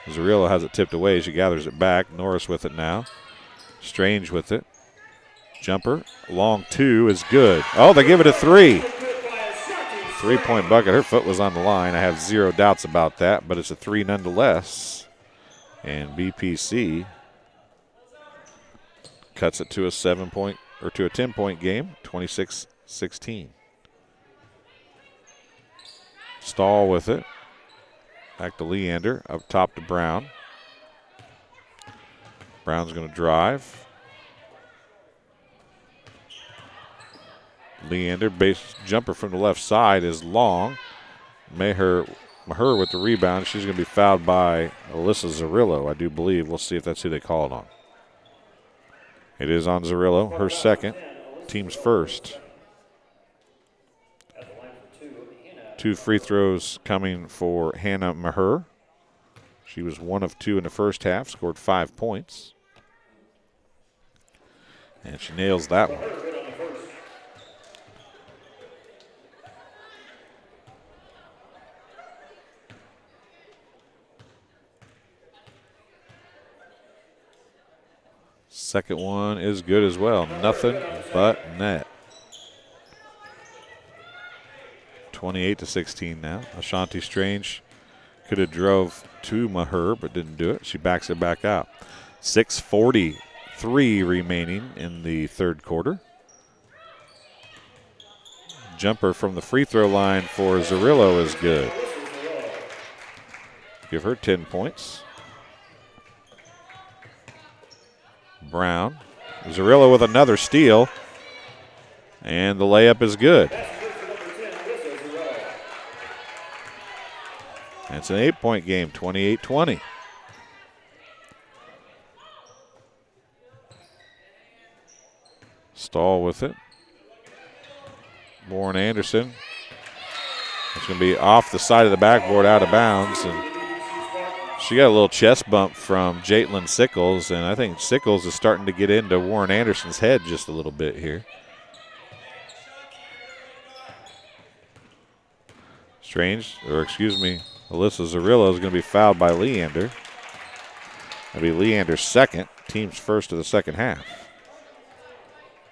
S1: Zarrillo has it tipped away. She gathers it back. Norris with it now. Strange with it. Jumper. Long two is good. Oh, they give it a three. three-point bucket. Her foot was on the line. I have zero doubts about that, but it's a three nonetheless. And BPC cuts it to a 7-point or to a 10-point game, 26-16. Stahl with it. Back to Leander, up top to Brown. Brown's going to drive. Leander, base jumper from the left side is long. Maher with the rebound. She's going to be fouled by Alyssa Zarillo, I do believe. We'll see if that's who they call it on. It is on Zarillo, her second, team's first. 2 free throws coming for Hannah Maher. She was 1 of 2 in the first half, scored 5 points. And she nails that one. Second one is good as well. Nothing but net. 28-16 now. Ashanti Strange could have drove to Maher, but didn't do it. She backs it back out. 6:43 remaining in the third quarter. Jumper from the free throw line for Zarillo is good. Give her 10 points. Brown. Zarillo with another steal. And the layup is good. It's an 8-point game, 28-20. Stahl with it. Warren Anderson. It's going to be off the side of the backboard, out of bounds. And she got a little chest bump from Jaitlin Sickles, and I think Sickles is starting to get into Warren Anderson's head just a little bit here. Alyssa Zarillo is going to be fouled by Leander. That'll be Leander's second, team's first of the second half.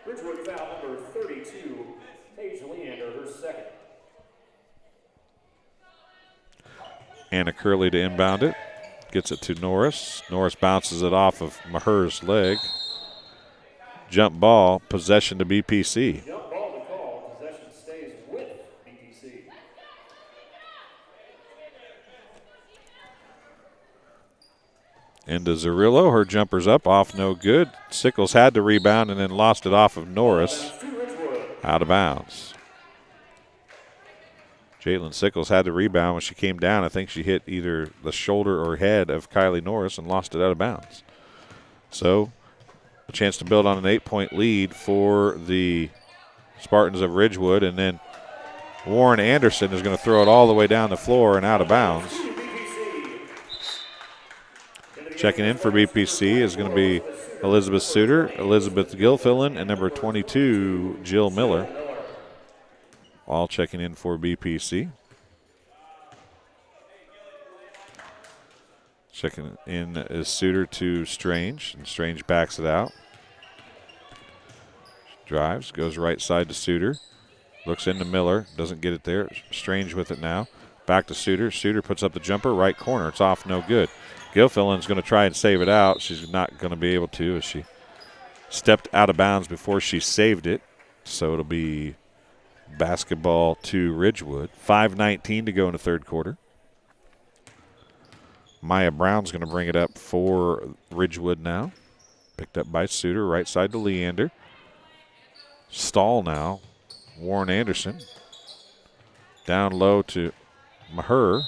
S2: Ridgewood foul number 32, Paige Leander, her second.
S1: Anna Curley to inbound it. Gets it to Norris. Norris bounces it off of Maher's leg. Jump ball, possession to BPC.
S2: Jump ball to call. Possession stays with BPC.
S1: Into Zarillo. Her jumper's up, off no good. Sickles had to rebound and then lost it off of Norris. Out of bounds. Jaitlin Sickles had to rebound when she came down. I think she hit either the shoulder or head of Kylie Norris and lost it out of bounds. So a chance to build on an 8-point lead for the Spartans of Ridgewood. And then Warren Anderson is going to throw it all the way down the floor and out of bounds. Checking in for BPC is going to be Elizabeth Suter, Elizabeth Gilfillan, and number 22, Jill Miller. All checking in for BPC. Checking in is Suter to Strange, and Strange backs it out. Drives, goes right side to Suter. Looks into Miller, doesn't get it there. Strange with it now. Back to Suter. Suter puts up the jumper, right corner. It's off, no good. Gilfillan's going to try and save it out. She's not going to be able to as she stepped out of bounds before she saved it. So it'll be basketball to Ridgewood. 5:19 to go in the third quarter. Maya Brown's going to bring it up for Ridgewood now. Picked up by Suter, right side to Leander. Stahl now. Warren Anderson. Down low to Maher.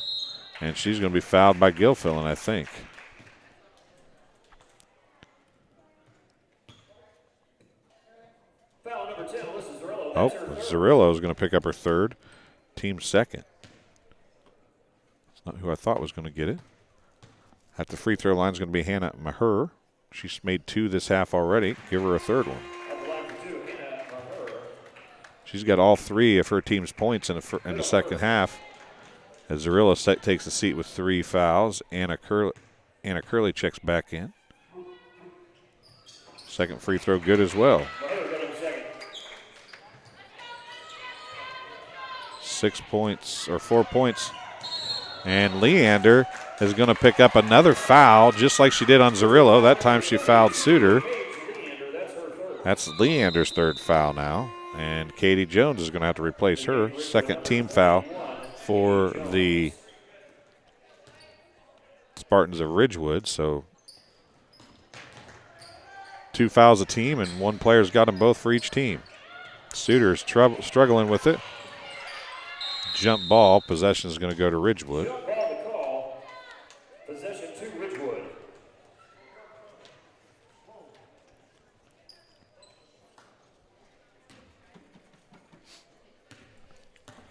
S1: And she's going to be fouled by Gilfillan, I think.
S2: Foul number 10, Alyssa Zarillo.
S1: Oh, Zarillo is going to pick up her third, team second. It's not who I thought was going to get it. At the free throw line is going to be Hannah Maher. She's made 2 this half already. Give her a third one. She's got all 3 of her team's points in the second half. As Zarillo takes the seat with 3 fouls, Anna Curley checks back in. Second free throw good as well. 6 points or 4 points. And Leander is going to pick up another foul just like she did on Zerillo. That time she fouled Suter. That's Leander's third foul now. And Katie Jones is going to have to replace her. Second team foul for the Spartans of Ridgewood. So 2 fouls a team, and one player's got them both for each team. Suter's struggling with it. Jump ball. Possession is going to go to Ridgewood.
S2: Jump ball to call. Possession to Ridgewood.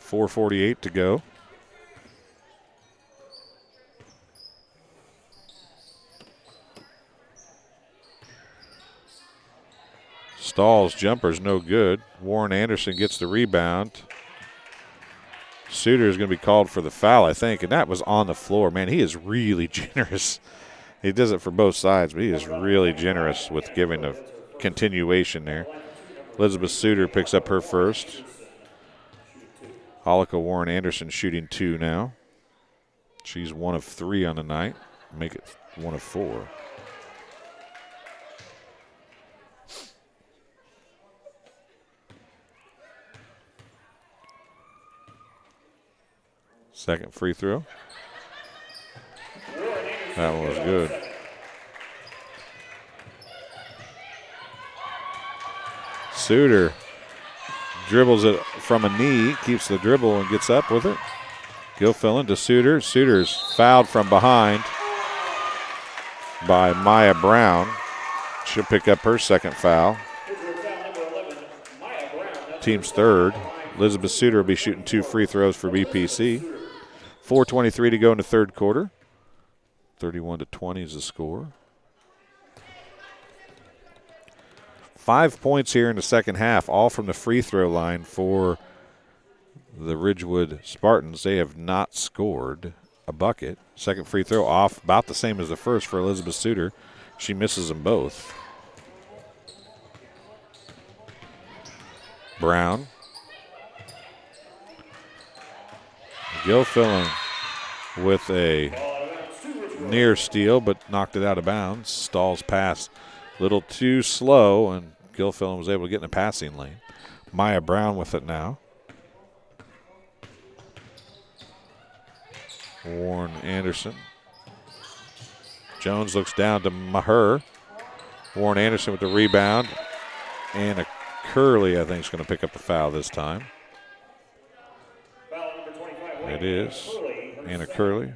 S1: .448 to go. Stahl's jumper's no good. Warren Anderson gets the rebound. Suter is going to be called for the foul, I think, and that was on the floor. Man, he is really generous. He does it for both sides, but he is really generous with giving a continuation there. Elizabeth Suter picks up her first. Holika Warren Anderson shooting 2 now. She's 1 of 3 on the night. Make it 1 of 4. Second free throw. That one was good. Suter dribbles it from a knee, keeps the dribble and gets up with it. Gilfillan to Suter. Suter's fouled from behind by Maya Brown. She'll pick up her second foul. Team's third. Elizabeth Suter will be shooting 2 free throws for BPC. 4:23 to go in the third quarter. 31-20 is the score. 5 points here in the second half, all from the free throw line for the Ridgewood Spartans. They have not scored a bucket. Second free throw off, about the same as the first for Elizabeth Suter. She misses them both. Brown. Gilfillan with a near steal, but knocked it out of bounds. Stahl's pass a little too slow, and Gilfillan was able to get in the passing lane. Maya Brown with it now. Warren Anderson. Jones looks down to Maher. Warren Anderson with the rebound. Anna Curley, I think, is going to pick up the foul this time. It is Anna Curley.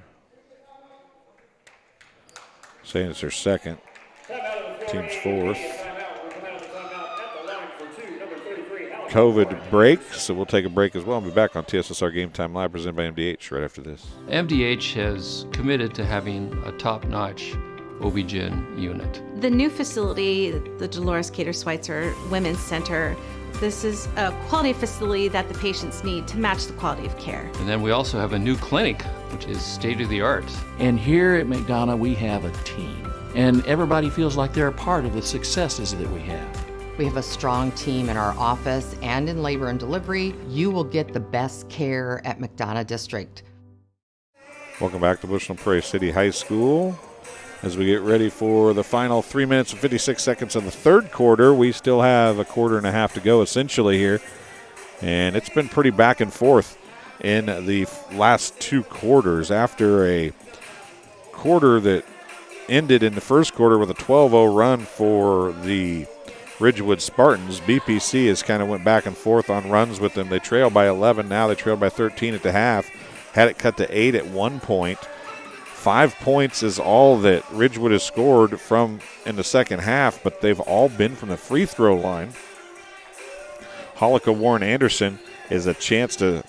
S1: Saying it's her second. Team's fourth. COVID break, so we'll take a break as well and be back on TSSR Game Time Live presented by MDH right after this.
S5: MDH has committed to having a top-notch OB-GYN unit.
S6: The new facility, the Dolores Cater Schweitzer Women's Center, this is a quality facility that the patients need to match the quality of care.
S5: And then we also have a new clinic, which is state-of-the-art.
S7: And here at McDonough, we have a team. And everybody feels like they're a part of the successes that we have.
S8: We have a strong team in our office and in labor and delivery. You will get the best care at McDonough District.
S1: Welcome back to Bushnell Prairie City High School. As we get ready for the final 3 minutes and 56 seconds of the third quarter, we still have a quarter and a half to go essentially here. And it's been pretty back and forth in the last 2 quarters. After a quarter that ended in the first quarter with a 12-0 run for the Ridgewood Spartans, BPC has kind of went back and forth on runs with them. They trail by 11 now. They trailed by 13 at the half. Had it cut to 8 at one point. 5 points is all that Ridgewood has scored from in the second half, but they've all been from the free throw line. Holika Warren Anderson is a chance to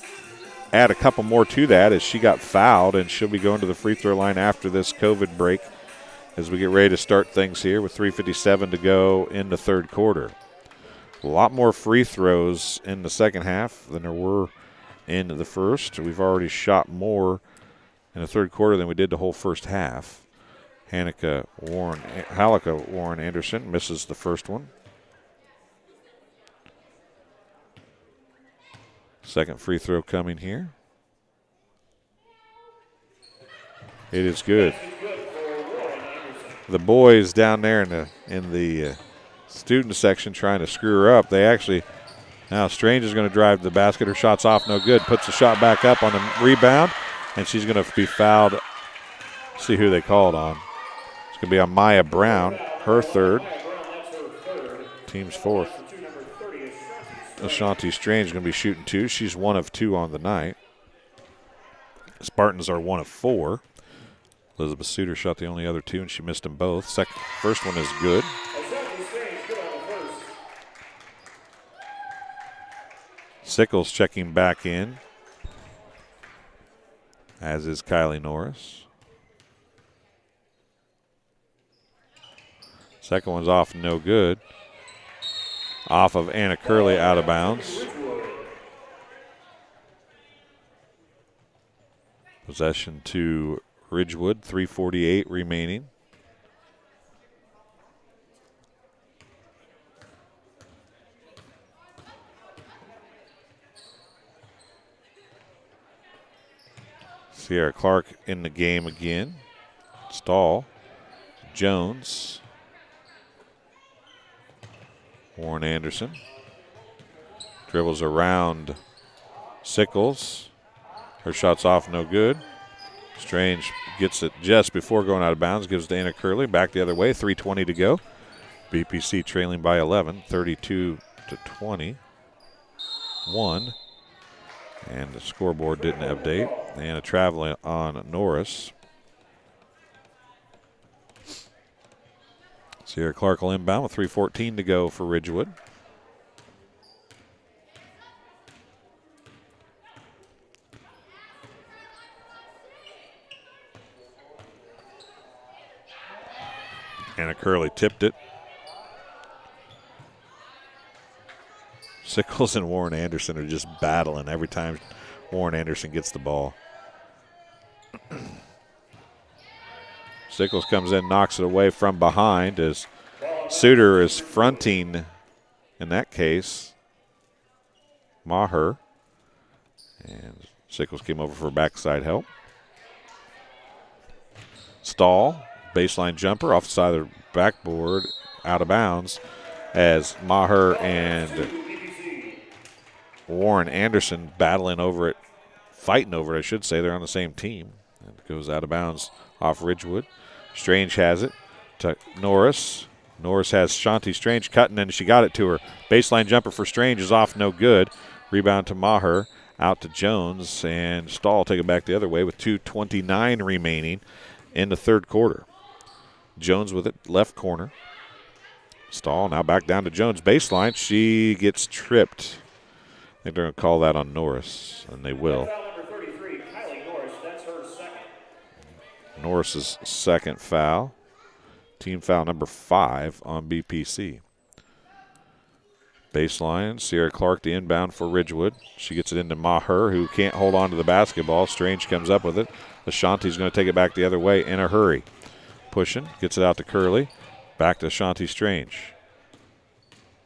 S1: add a couple more to that as she got fouled, and she'll be going to the free throw line after this COVID break as we get ready to start things here with 3:57 to go in the third quarter. A lot more free throws in the second half than there were in the first. We've already shot more in the third quarter than we did the whole first half. Holika Warren Anderson misses the first one. Second free throw coming here. It is good. The boys down there in the student section trying to screw her up. They actually, now Strange is going to drive the basket. Her shot's off, no good. Puts the shot back up on the rebound, and she's going to be fouled. See who they called on. It's going to be on Maya Brown, her third. Team's fourth. Ashanti Strange is going to be shooting 2. She's 1 of 2 on the night. Spartans are 1 of 4. Elizabeth Suter shot the only other 2, and she missed them both. First one is good. Sickles checking back in, as is Kylie Norris. Second one's off, no good. Off of Anna Curley, out of bounds. Possession to Ridgewood, 3:48 remaining. Sierra Clark in the game again. Stahl, Jones, Warren Anderson. Dribbles around Sickles. Her shot's off, no good. Strange gets it just before going out of bounds, gives to Anna Curley. Back the other way, 3:20 to go. BPC trailing by 11, 32-21. And the scoreboard didn't update. And a travel on Norris. Sierra Clark will inbound with 3:14 to go for Ridgewood. Anna Curley tipped it. Sickles and Warren Anderson are just battling every time Warren Anderson gets the ball. Sickles comes in, knocks it away from behind as Suter is fronting, in that case, Maher. And Sickles came over for backside help. Stahl, baseline jumper off the side of the backboard, out of bounds, as Maher and Warren Anderson battling over it, fighting over it, I should say. They're on the same team. And it goes out of bounds off Ridgewood. Strange has it to Norris. Norris has Shanti Strange cutting, and she got it to her. Baseline jumper for Strange is off, no good. Rebound to Maher, out to Jones, and Stahl take it back the other way with 2:29 remaining in the third quarter. Jones with it, left corner. Stahl now back down to Jones. Baseline, she gets tripped. I think they're going to call that on Norris, and they will. Norris's second foul. Team foul number 5 on BPC. Baseline, Sierra Clark, the inbound for Ridgewood. She gets it into Maher, who can't hold on to the basketball. Strange comes up with it. Ashanti's going to take it back the other way in a hurry. Pushing, gets it out to Curley. Back to Ashanti Strange.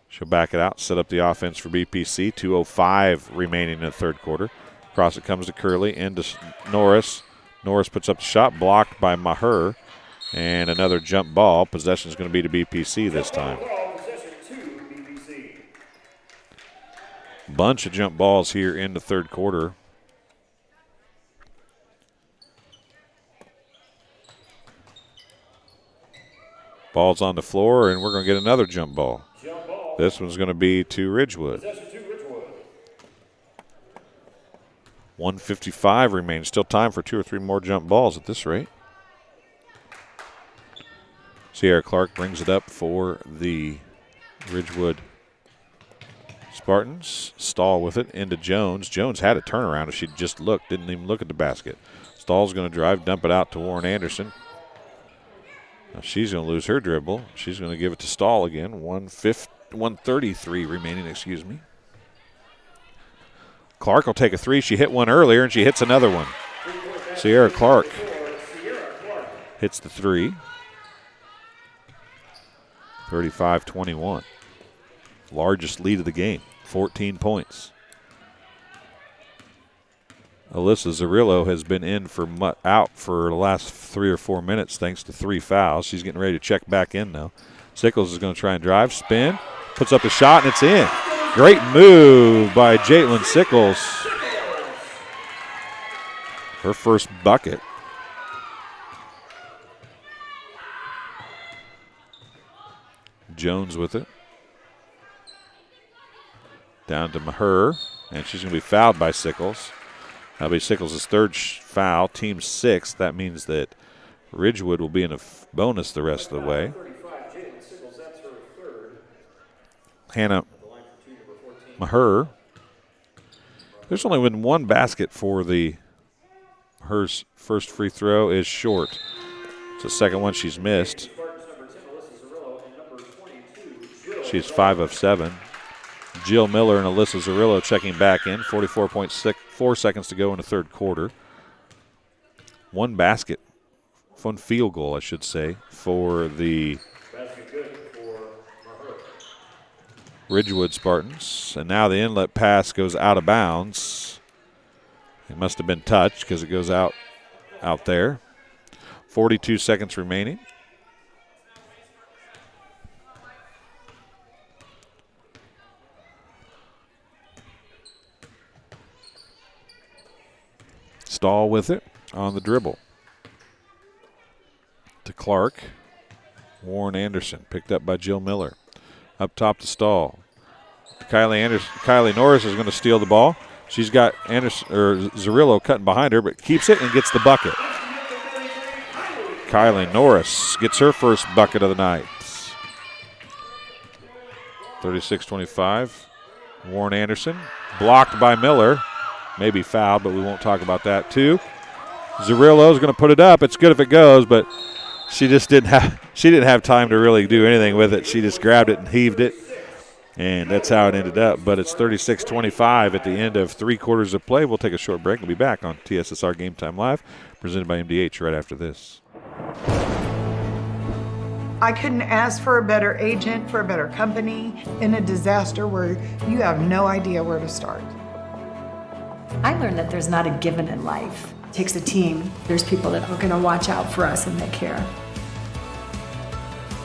S1: She'll back it out, set up the offense for BPC. 2:05 remaining in the third quarter. Across it comes to Curley, into Norris. Norris puts up the shot, blocked by Maher. And another jump ball. Possession is going to be to BPC this time. Bunch of jump balls here in the third quarter. Ball's on the floor, and we're going to get another jump ball. This one's going to be to Ridgewood. 1:55 remains. Still time for 2 or 3 more jump balls at this rate. Sierra Clark brings it up for the Ridgewood Spartans. Stahl with it into Jones. Jones had a turnaround if she just looked, didn't even look at the basket. Stahl's going to drive, dump it out to Warren Anderson. Now she's going to lose her dribble. She's going to give it to Stahl again. 1:33 remaining, excuse me. Clark will take a 3. She hit one earlier, and she hits another one. Sierra Clark hits the 3. 35-21. Largest lead of the game, 14 points. Alyssa Zarillo has been out for the last 3 or 4 minutes thanks to 3 fouls. She's getting ready to check back in now. Sickles is going to try and drive, spin, puts up the shot, and it's in. Great move by Jaitlin Sickles. Her first bucket. Jones with it. Down to Maher, and she's going to be fouled by Sickles. That'll be Sickles' third foul, team 6. That means that Ridgewood will be in a bonus the rest of the way. Hannah Maher. There's only been one basket for her first free throw is short. It's the second one she's missed. She's 5 of 7. Jill Miller and Alyssa Zarillo checking back in. 44.4 seconds to go in the third quarter. One field goal, I should say, for the Ridgewood Spartans. And now the inlet pass goes out of bounds. It must have been touched because it goes out there. 42 seconds remaining. Stahl with it on the dribble. To Clark. Warren Anderson picked up by Jill Miller. Up top to Stahl. Kylie Norris is going to steal the ball. She's got Zarillo cutting behind her, but keeps it and gets the bucket. Kylie Norris gets her first bucket of the night. 36-25. Warren Anderson blocked by Miller. Maybe fouled, but we won't talk about that too. Zarillo's going to put it up. It's good if it goes, but she just didn't have time to really do anything with it. She just grabbed it and heaved it, and that's how it ended up. But it's 36-25 at the end of 3 quarters of play. We'll take a short break. We'll be back on TSSR Game Time Live, presented by MDH right after this.
S16: I couldn't ask for a better agent, for a better company in a disaster where you have no idea where to start.
S17: I learned that there's not a given in life. It takes a team. There's people that are going to watch out for us and they care.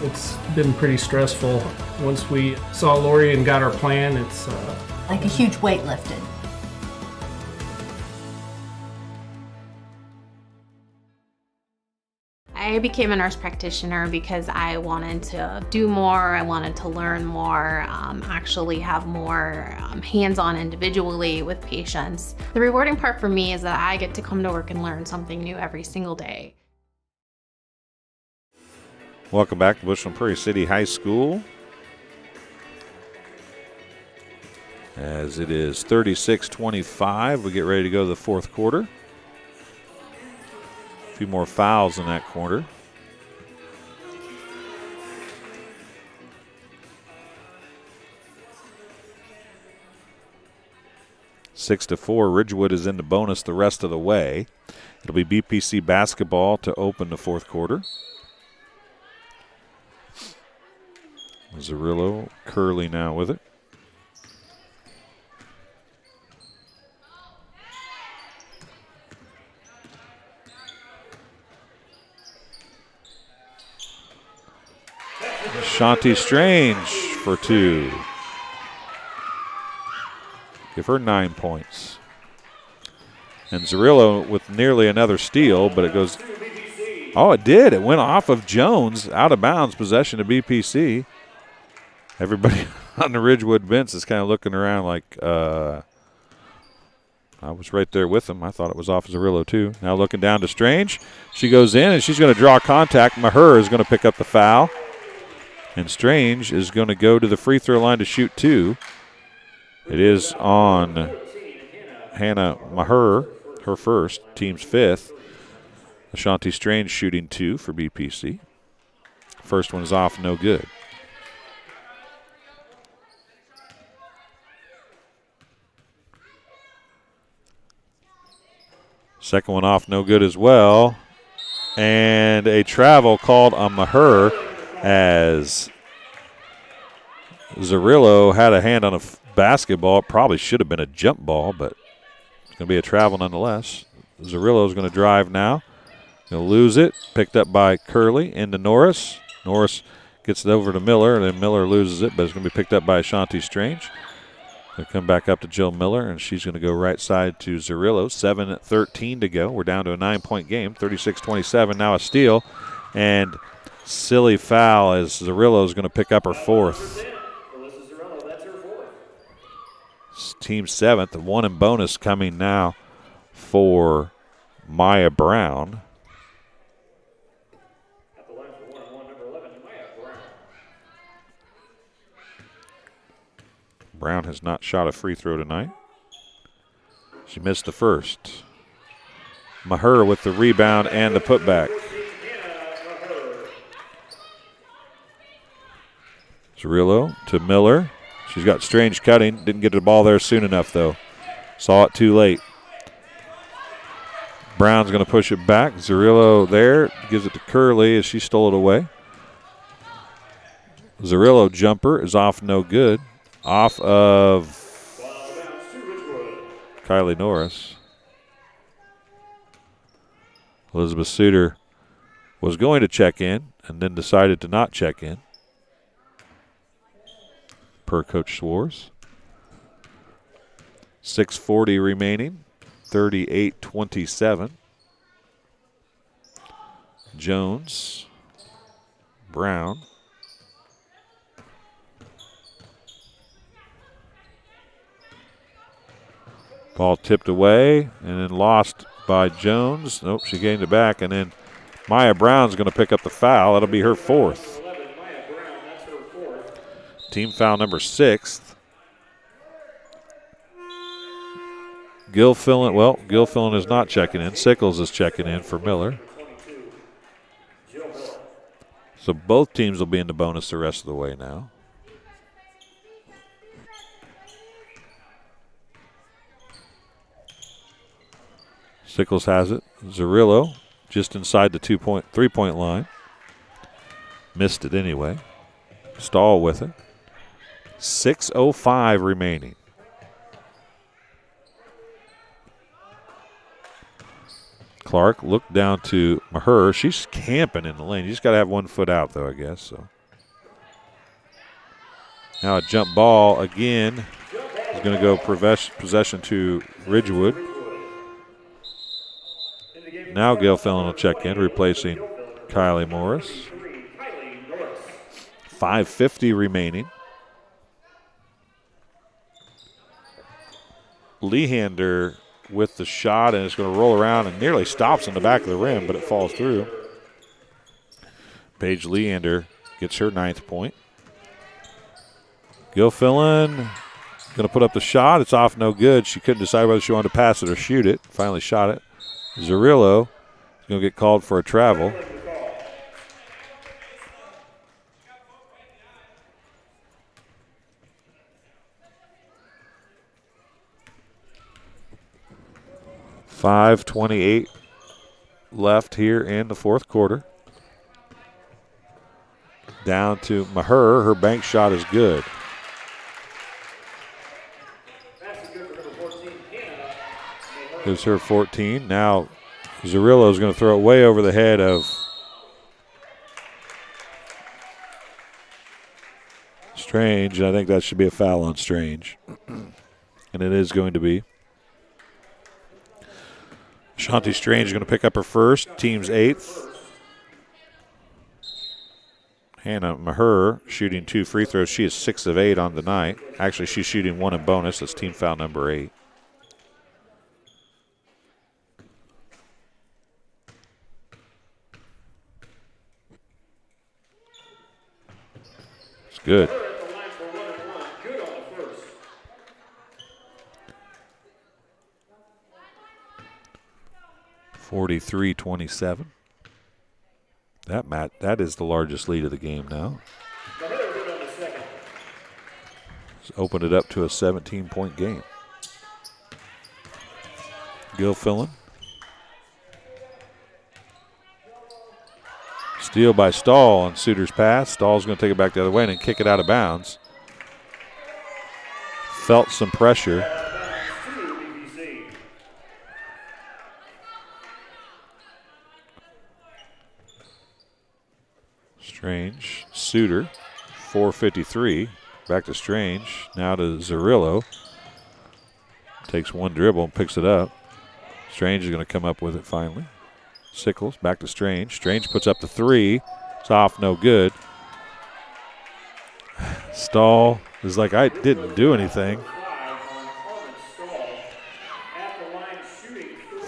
S18: It's been pretty stressful. Once we saw Lori and got our plan, it's
S19: like a huge weight lifted.
S6: I became a nurse practitioner because I wanted to do more, I wanted to learn more, actually have more hands-on individually with patients. The rewarding part for me is that I get to come to work and learn something new every single day.
S1: Welcome back to Bushland Prairie City High School. As it is 36-25, we get ready to go to the fourth quarter. A few more fouls in that quarter. Six to 4, Ridgewood is in the bonus the rest of the way. It'll be BPC basketball to open the fourth quarter. Zarillo, Curley now with it. Shanti Strange for 2. Give her 9 points. And Zarillo with nearly another steal, but it goes. Oh, it did. It went off of Jones, out of bounds, possession of BPC. Everybody on the Ridgewood bench is kind of looking around like, I was right there with them. I thought it was off Zarillo too. Now looking down to Strange. She goes in and she's going to draw contact. Maher is going to pick up the foul. And Strange is going to go to the free throw line to shoot 2. It is on Hannah Maher, her first, team's 5th. Ashanti Strange shooting 2 for BPC. First one is off, no good. Second one off, no good as well. And a travel called on Maher as Zarillo had a hand on a basketball. It probably should have been a jump ball, but It's going to be a travel nonetheless. Zerillo's going to drive now. He'll lose it. Picked up by Curley into Norris. Norris gets it over to Miller, and then Miller loses it, but it's going to be picked up by Ashanti Strange. They'll come back up to Jill Miller, and she's going to go right side to Zerillo. 7:13 to go. We're down to a 9-point game, 36-27. Now a steal, and silly foul as Zerillo is going to pick up her fourth. It's team 7th. The 1 and bonus coming now for Maya Brown. Brown has not shot a free throw tonight. She missed the first. Maher with the rebound and the putback. Zerillo to Miller. She's got Strange cutting. Didn't get the ball there soon enough, though. Saw it too late. Brown's going to push it back. Zerillo there. Gives it to Curley as she stole it away. Zerillo jumper is off no good. Off of Kylie Norris. Elizabeth Suter was going to check in and then decided to not check in, per Coach Schwartz. 6:40 remaining, 38-27. Jones, Brown. Ball tipped away and then lost by Jones. Nope, she gained it back, and then Maya Brown's going to pick up the foul. That'll be her fourth. Team foul number 6th. Gilfillan is not checking in. Sickles is checking in for Miller. So both teams will be in the bonus the rest of the way now. Sickles has it. Zerillo just inside the 3-point line. Missed it anyway. Stahl with it. 6:05 remaining. Clark looked down to Maher. She's camping in the lane. You just got to have 1 foot out, though, I guess. So now a jump ball again. Is going to go possession to Ridgewood. Now Gilfillan will check in, replacing Kylie Morris. 5:50 remaining. Lehander with the shot, and it's going to roll around and nearly stops on the back of the rim, but it falls through. Paige Lehander gets her 9th point. Gilfillan going to put up the shot. It's off no good. She couldn't decide whether she wanted to pass it or shoot it. Finally shot it. Zerillo is going to get called for a travel. .5:28 left here in the fourth quarter. Down to Maher. Her bank shot is good. Here's her 14. Now Zerillo is going to throw it way over the head of Strange. I think that should be a foul on Strange. And it is going to be. Shanti Strange is going to pick up her first, team's 8th. Hannah Maher shooting 2 free throws. She is 6 of 8 on the night. Actually, she's shooting 1 in bonus. That's team foul number 8. It's good. 43-27. That is the largest lead of the game now. It's opened it up to a 17-point game. Gilfillan. Steal by Stahl on Suter's pass. Stahl's going to take it back the other way and then kick it out of bounds. Felt some pressure. Strange, Suter, 4:53. Back to Strange, now to Zerillo. Takes one dribble and picks it up. Strange is going to come up with it finally. Sickles, back to Strange. Strange puts up the three. It's off, no good. Stahl is like, I didn't do anything.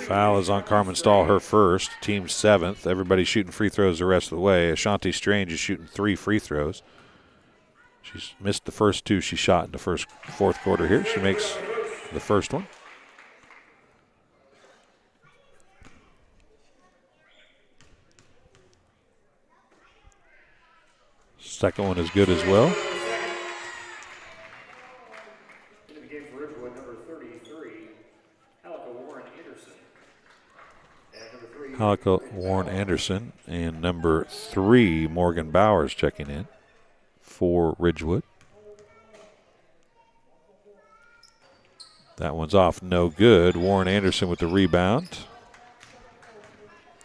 S1: Foul is on Carmen Stahl, her first. Team 7th. Everybody's shooting free throws the rest of the way. Ashanti Strange is shooting 3 free throws. She's missed the first 2 she shot in the fourth quarter here. She makes the first one. Second one is good as well.
S2: In the game for Ridgewood, number 33, Halika Warren Anderson. And number 3.
S1: Halika Warren Anderson and number 3, Morgan Bowers checking in for Ridgewood. That one's off, no good. Warren Anderson with the rebound.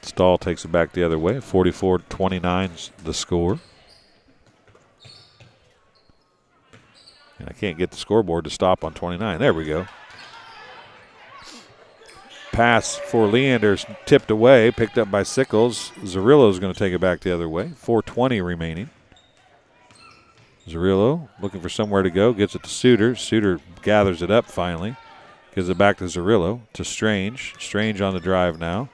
S1: Stahl takes it back the other way. 44-29's the score. And I can't get the scoreboard to stop on 29. There we go. Pass for Leanders, tipped away, picked up by Sickles. Zerillo's going to take it back the other way. 4:20 remaining. Zerillo looking for somewhere to go, gets it to Suter. Suter gathers it up finally. Gives it back to Zerillo, to Strange. Strange on the drive now.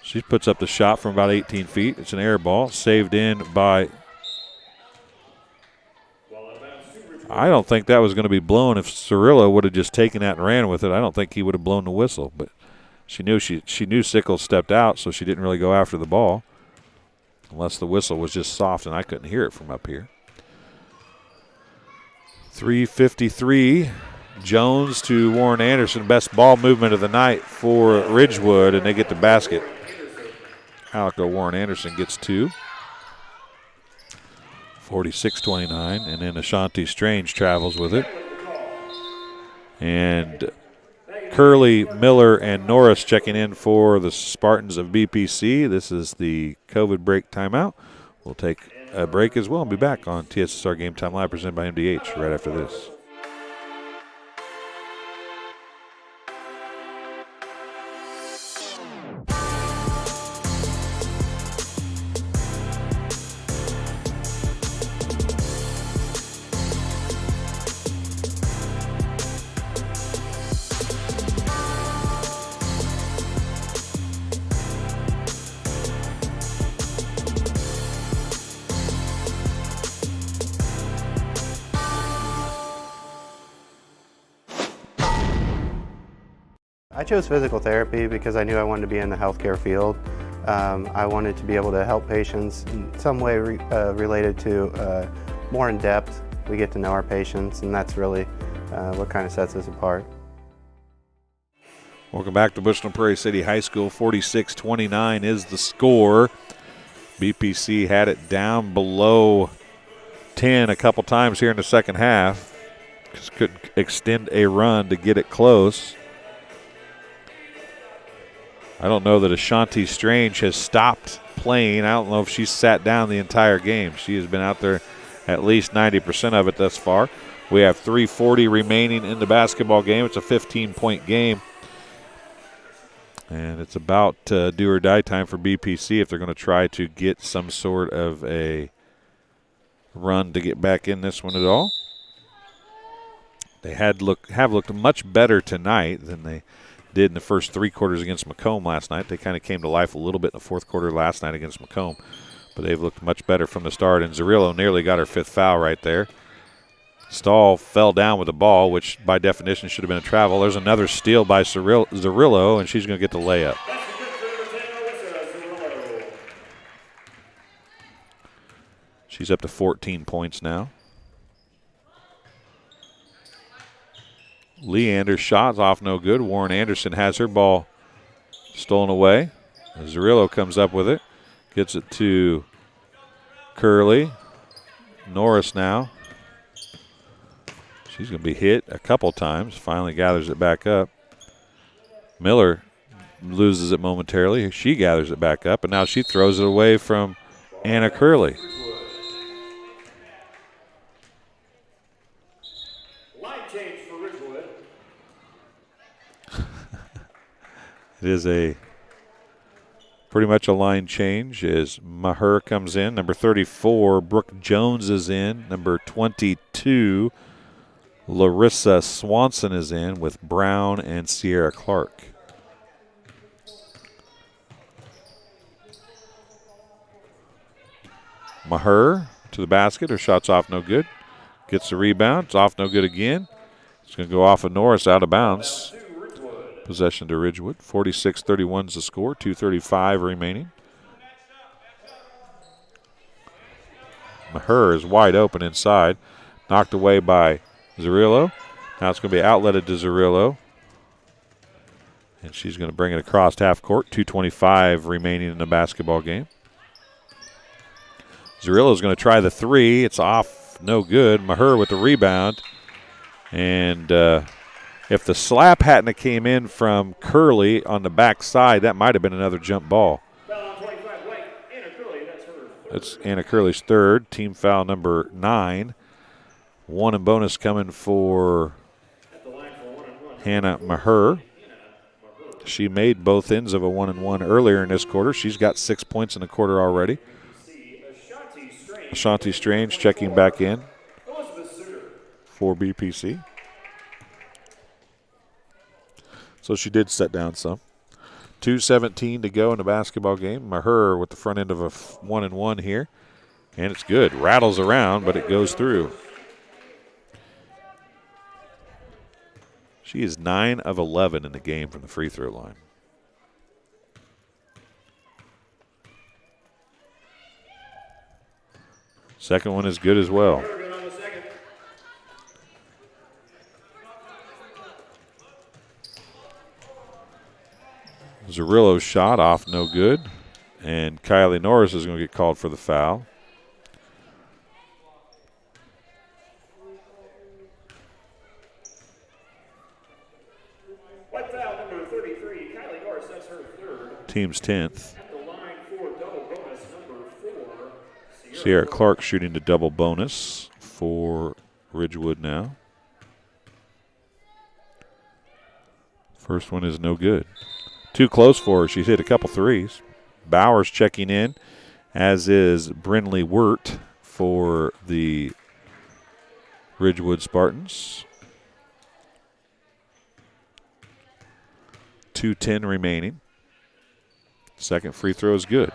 S1: She puts up the shot from about 18 feet. It's an air ball, saved in by... I don't think that was going to be blown. If Zerillo would have just taken that and ran with it, I don't think he would have blown the whistle. But she knew Sickles stepped out, so she didn't really go after the ball. Unless the whistle was just soft and I couldn't hear it from up here. 3:53. Jones to Warren Anderson. Best ball movement of the night for Ridgewood, and they get the basket. Halika Warren Anderson gets 2. 46-29, and then Ashanti Strange travels with it. And Curley, Miller, and Norris checking in for the Spartans of BPC. This is the COVID break timeout. We'll take a break as well and be back on TSSR Game Time Live presented by MDH right after this.
S13: I chose physical therapy because I knew I wanted to be in the healthcare field. I wanted to be able to help patients in some way related to more in depth. We get to know our patients, and that's really what kind of sets us apart.
S1: Welcome back to Bushnell Prairie City High School. 46-29 is the score. BPC had it down below 10 a couple times here in the second half. Just couldn't extend a run to get it close. I don't know that Ashanti Strange has stopped playing. I don't know if she's sat down the entire game. She has been out there at least 90% of it thus far. We have 3:40 remaining in the basketball game. It's a 15-point game. And it's about do or die time for BPC if they're going to try to get some sort of a run to get back in this one at all. They have looked much better tonight than they did in the first 3 quarters against Macomb last night. They kind of came to life a little bit in the fourth quarter last night against Macomb, but they've looked much better from the start, and Zerillo nearly got her 5th foul right there. Stahl fell down with the ball, which by definition should have been a travel. There's another steal by Zerillo, and she's going to get the layup. She's up to 14 points now. Leander's shot's off no good. Warren Anderson has her ball stolen away. Zerillo comes up with it. Gets it to Curley. Norris now. She's going to be hit a couple times. Finally gathers it back up. Miller loses it momentarily. She gathers it back up, and now she throws it away from Anna Curley.
S2: Line change for Ridgewood.
S1: It is pretty much a line change as Maher comes in. Number 34, Brooke Jones is in. Number 22, Larissa Swanson is in with Brown and Sierra Clark. Maher to the basket. Her shot's off no good. Gets the rebound. It's off no good again. It's going to go off of Norris out of bounds. Possession to Ridgewood. 46-31 is the score. 2:35 remaining. Maher is wide open inside. Knocked away by Zerillo. Now it's going to be outletted to Zerillo. And she's going to bring it across half court. 2:25 remaining in the basketball game. Zerillo is going to try the three. It's off, no good. Maher with the rebound. And if the slap hadn't came in from Curley on the backside, that might have been another jump ball. It's Anna Curley's third. Team foul number 9. 1 and bonus coming for Hannah Maher. She made both ends of a 1-and-1 earlier in this quarter. She's got 6 points in the quarter already. Ashanti Strange checking back in for BPC. So she did set down some. 2:17 to go in the basketball game. Maher with the front end of a 1-and-1 here. And it's good. Rattles around, but it goes through. She is 9 of 11 in the game from the free throw line. Second one is good as well. Zerillo's shot off, no good. And Kylie Norris is going to get called for the foul.
S2: White foul number 33, Kylie Norris, that's her third.
S1: Team's 10th.
S2: At the line for double bonus, number 4.
S1: Sierra Clark shooting the double bonus for Ridgewood now. First one is no good. Too close for her. She's hit a couple threes. Bowers checking in, as is Brinley Wirt for the Ridgewood Spartans. 2:10 remaining. Second free throw is good.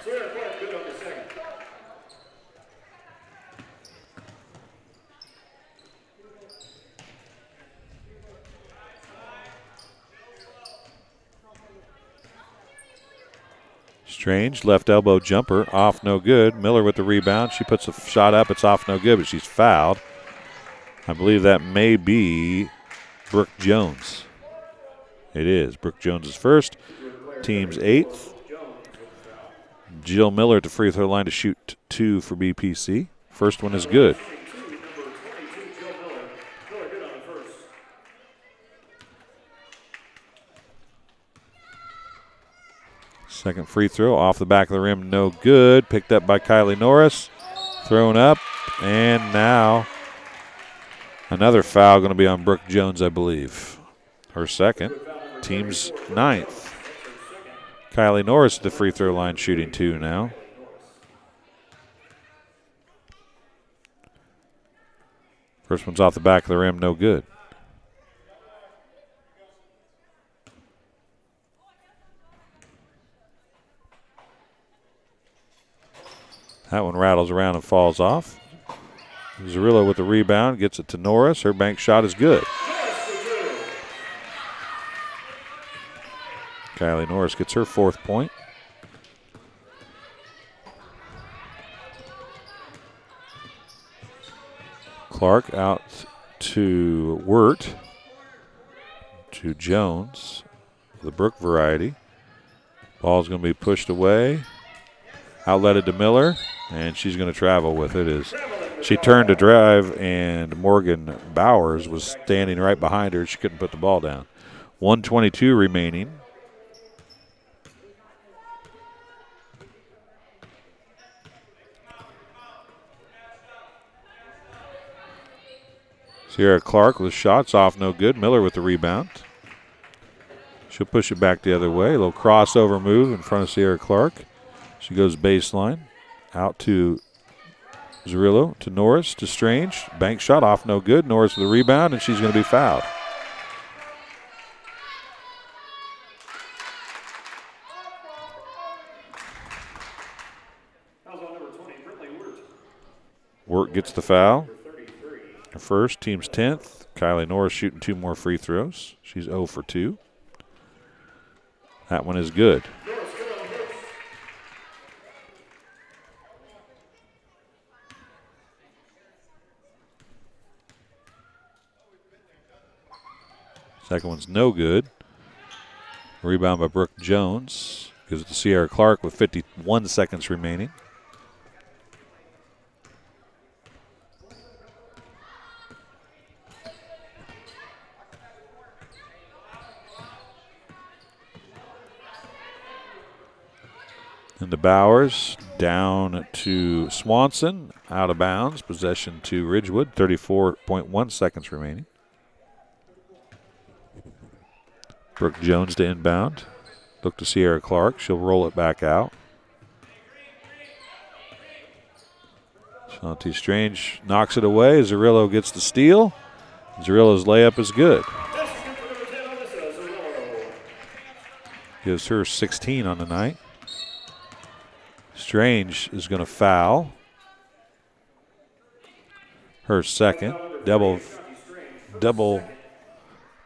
S1: Strange, left elbow jumper, off no good. Miller with the rebound. She puts a shot up. It's off no good, but she's fouled. I believe that may be Brooke Jones. It is. Brooke Jones is first. Team's 8th. Jill Miller at the free throw line to shoot 2 for BPC. First one is good. Second free throw off the back of the rim, no good. Picked up by Kylie Norris. Thrown up, and now another foul going to be on Brooke Jones, I believe. Her second. Team's 9th. Kylie Norris at the free throw line shooting 2 now. First one's off the back of the rim, no good. That one rattles around and falls off. Zerillo with the rebound, gets it to Norris. Her bank shot is good. Kylie Norris gets her 4th point. Clark out to Wirt, to Jones, the Brook variety. Ball's going to be pushed away. Outletted to Miller, and she's going to travel with it. As she turned to drive, and Morgan Bowers was standing right behind her. She couldn't put the ball down. 1:22 remaining. Sierra Clark with shots off, no good. Miller with the rebound. She'll push it back the other way. A little crossover move in front of Sierra Clark. She goes baseline. Out to Zerillo, to Norris, to Strange. Bank shot off, no good. Norris with the rebound, and she's going to be fouled. Wirt gets the foul. Her first, team's 10th. Kylie Norris shooting 2 more free throws. She's 0 for 2. That one is good. Second one's no good. Rebound by Brooke Jones. Gives it to Sierra Clark with 51 seconds remaining. Into Bowers, down to Swanson, out of bounds. Possession to Ridgewood, 34.1 seconds remaining. Brooke Jones to inbound. Look to Sierra Clark. She'll roll it back out. Shanti Strange knocks it away. Zerillo gets the steal. Zerillo's layup is good. Gives her 16 on the night. Strange is going to foul. Her second. Double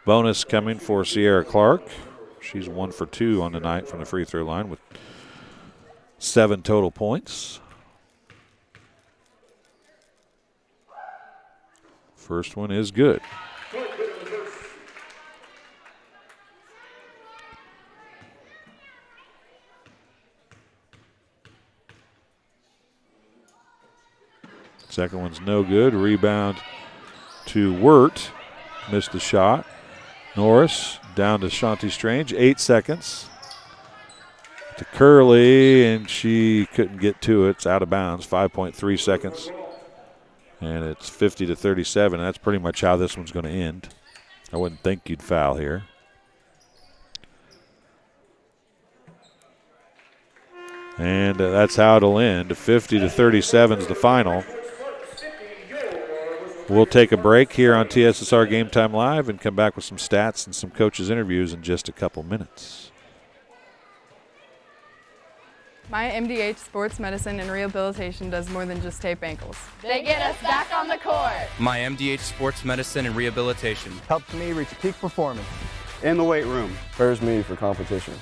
S1: bonus coming for Sierra Clark. She's 1 for 2 on the night from the free throw line with 7 total points. First one is good. Second one's no good. Rebound to Wirt. Missed the shot. Norris down to Shanti Strange. 8 seconds. To Curley, and she couldn't get to it. It's out of bounds. 5.3 seconds. And it's 50-37. That's pretty much how this one's going to end. I wouldn't think you'd foul here. And that's how it'll end. 50-37 is the final. We'll take a break here on TSSR Game Time Live and come back with some stats and some coaches' interviews in just a couple minutes.
S10: My MDH Sports Medicine and Rehabilitation does more than just tape ankles.
S11: They get us back on the court.
S12: My MDH Sports Medicine and Rehabilitation
S20: Helps me reach peak performance.
S22: In the weight room.
S23: Prepares me for competition.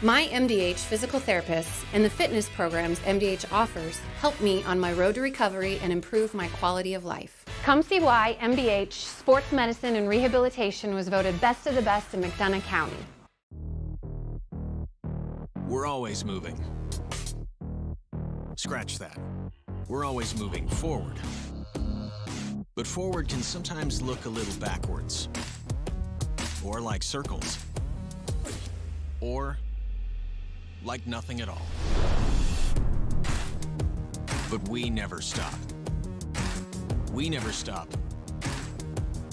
S14: My MDH physical therapists and the fitness programs MDH offers help me on my road to recovery and improve my quality of life.
S15: Come see why MDH Sports Medicine and Rehabilitation was voted best of the best in McDonough County.
S3: We're always moving. Scratch that. We're always moving forward. But forward can sometimes look a little backwards. Or like circles. Or like nothing at all. But we never stop. We never stop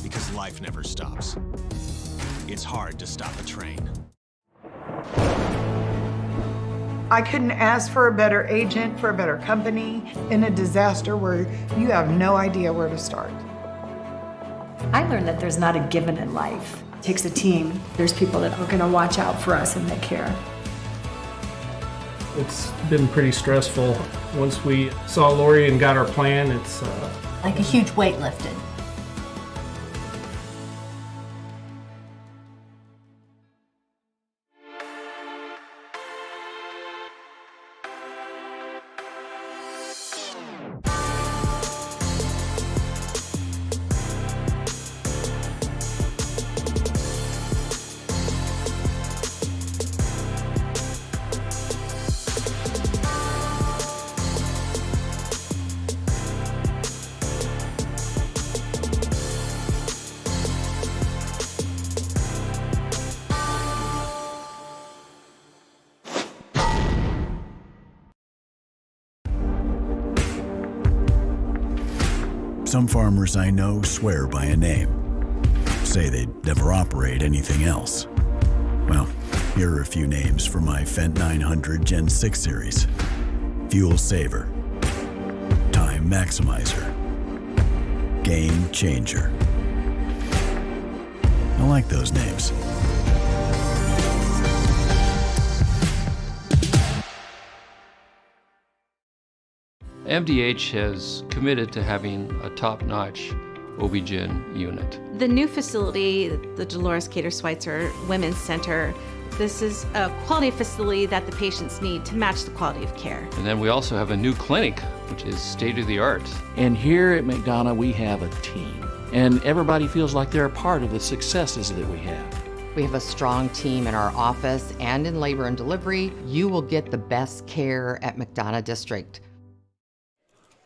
S3: because life never stops. It's hard to stop a train.
S16: I couldn't ask for a better agent, for a better company in a disaster where you have no idea where to start.
S17: I learned that there's not a given in life. It takes a team. There's people that are going to watch out for us and that care.
S18: It's been pretty stressful. Once we saw Lori and got our plan, it's
S19: like a huge weight lifted.
S4: Some farmers I know swear by a name. Say they'd never operate anything else. Well, here are a few names for my Fendt 900 Gen 6 series. Fuel Saver. Time Maximizer. Game Changer. I like those names.
S5: MDH has committed to having a top-notch OB-GYN unit.
S21: The new facility, the Dolores Cater Schweitzer Women's Center, this is a quality facility that the patients need to match the quality of care.
S5: And then we also have a new clinic, which is state-of-the-art.
S7: And here at McDonough, we have a team. And everybody feels like they're a part of the successes that we have.
S8: We have a strong team in our office and in labor and delivery. You will get the best care at McDonough District.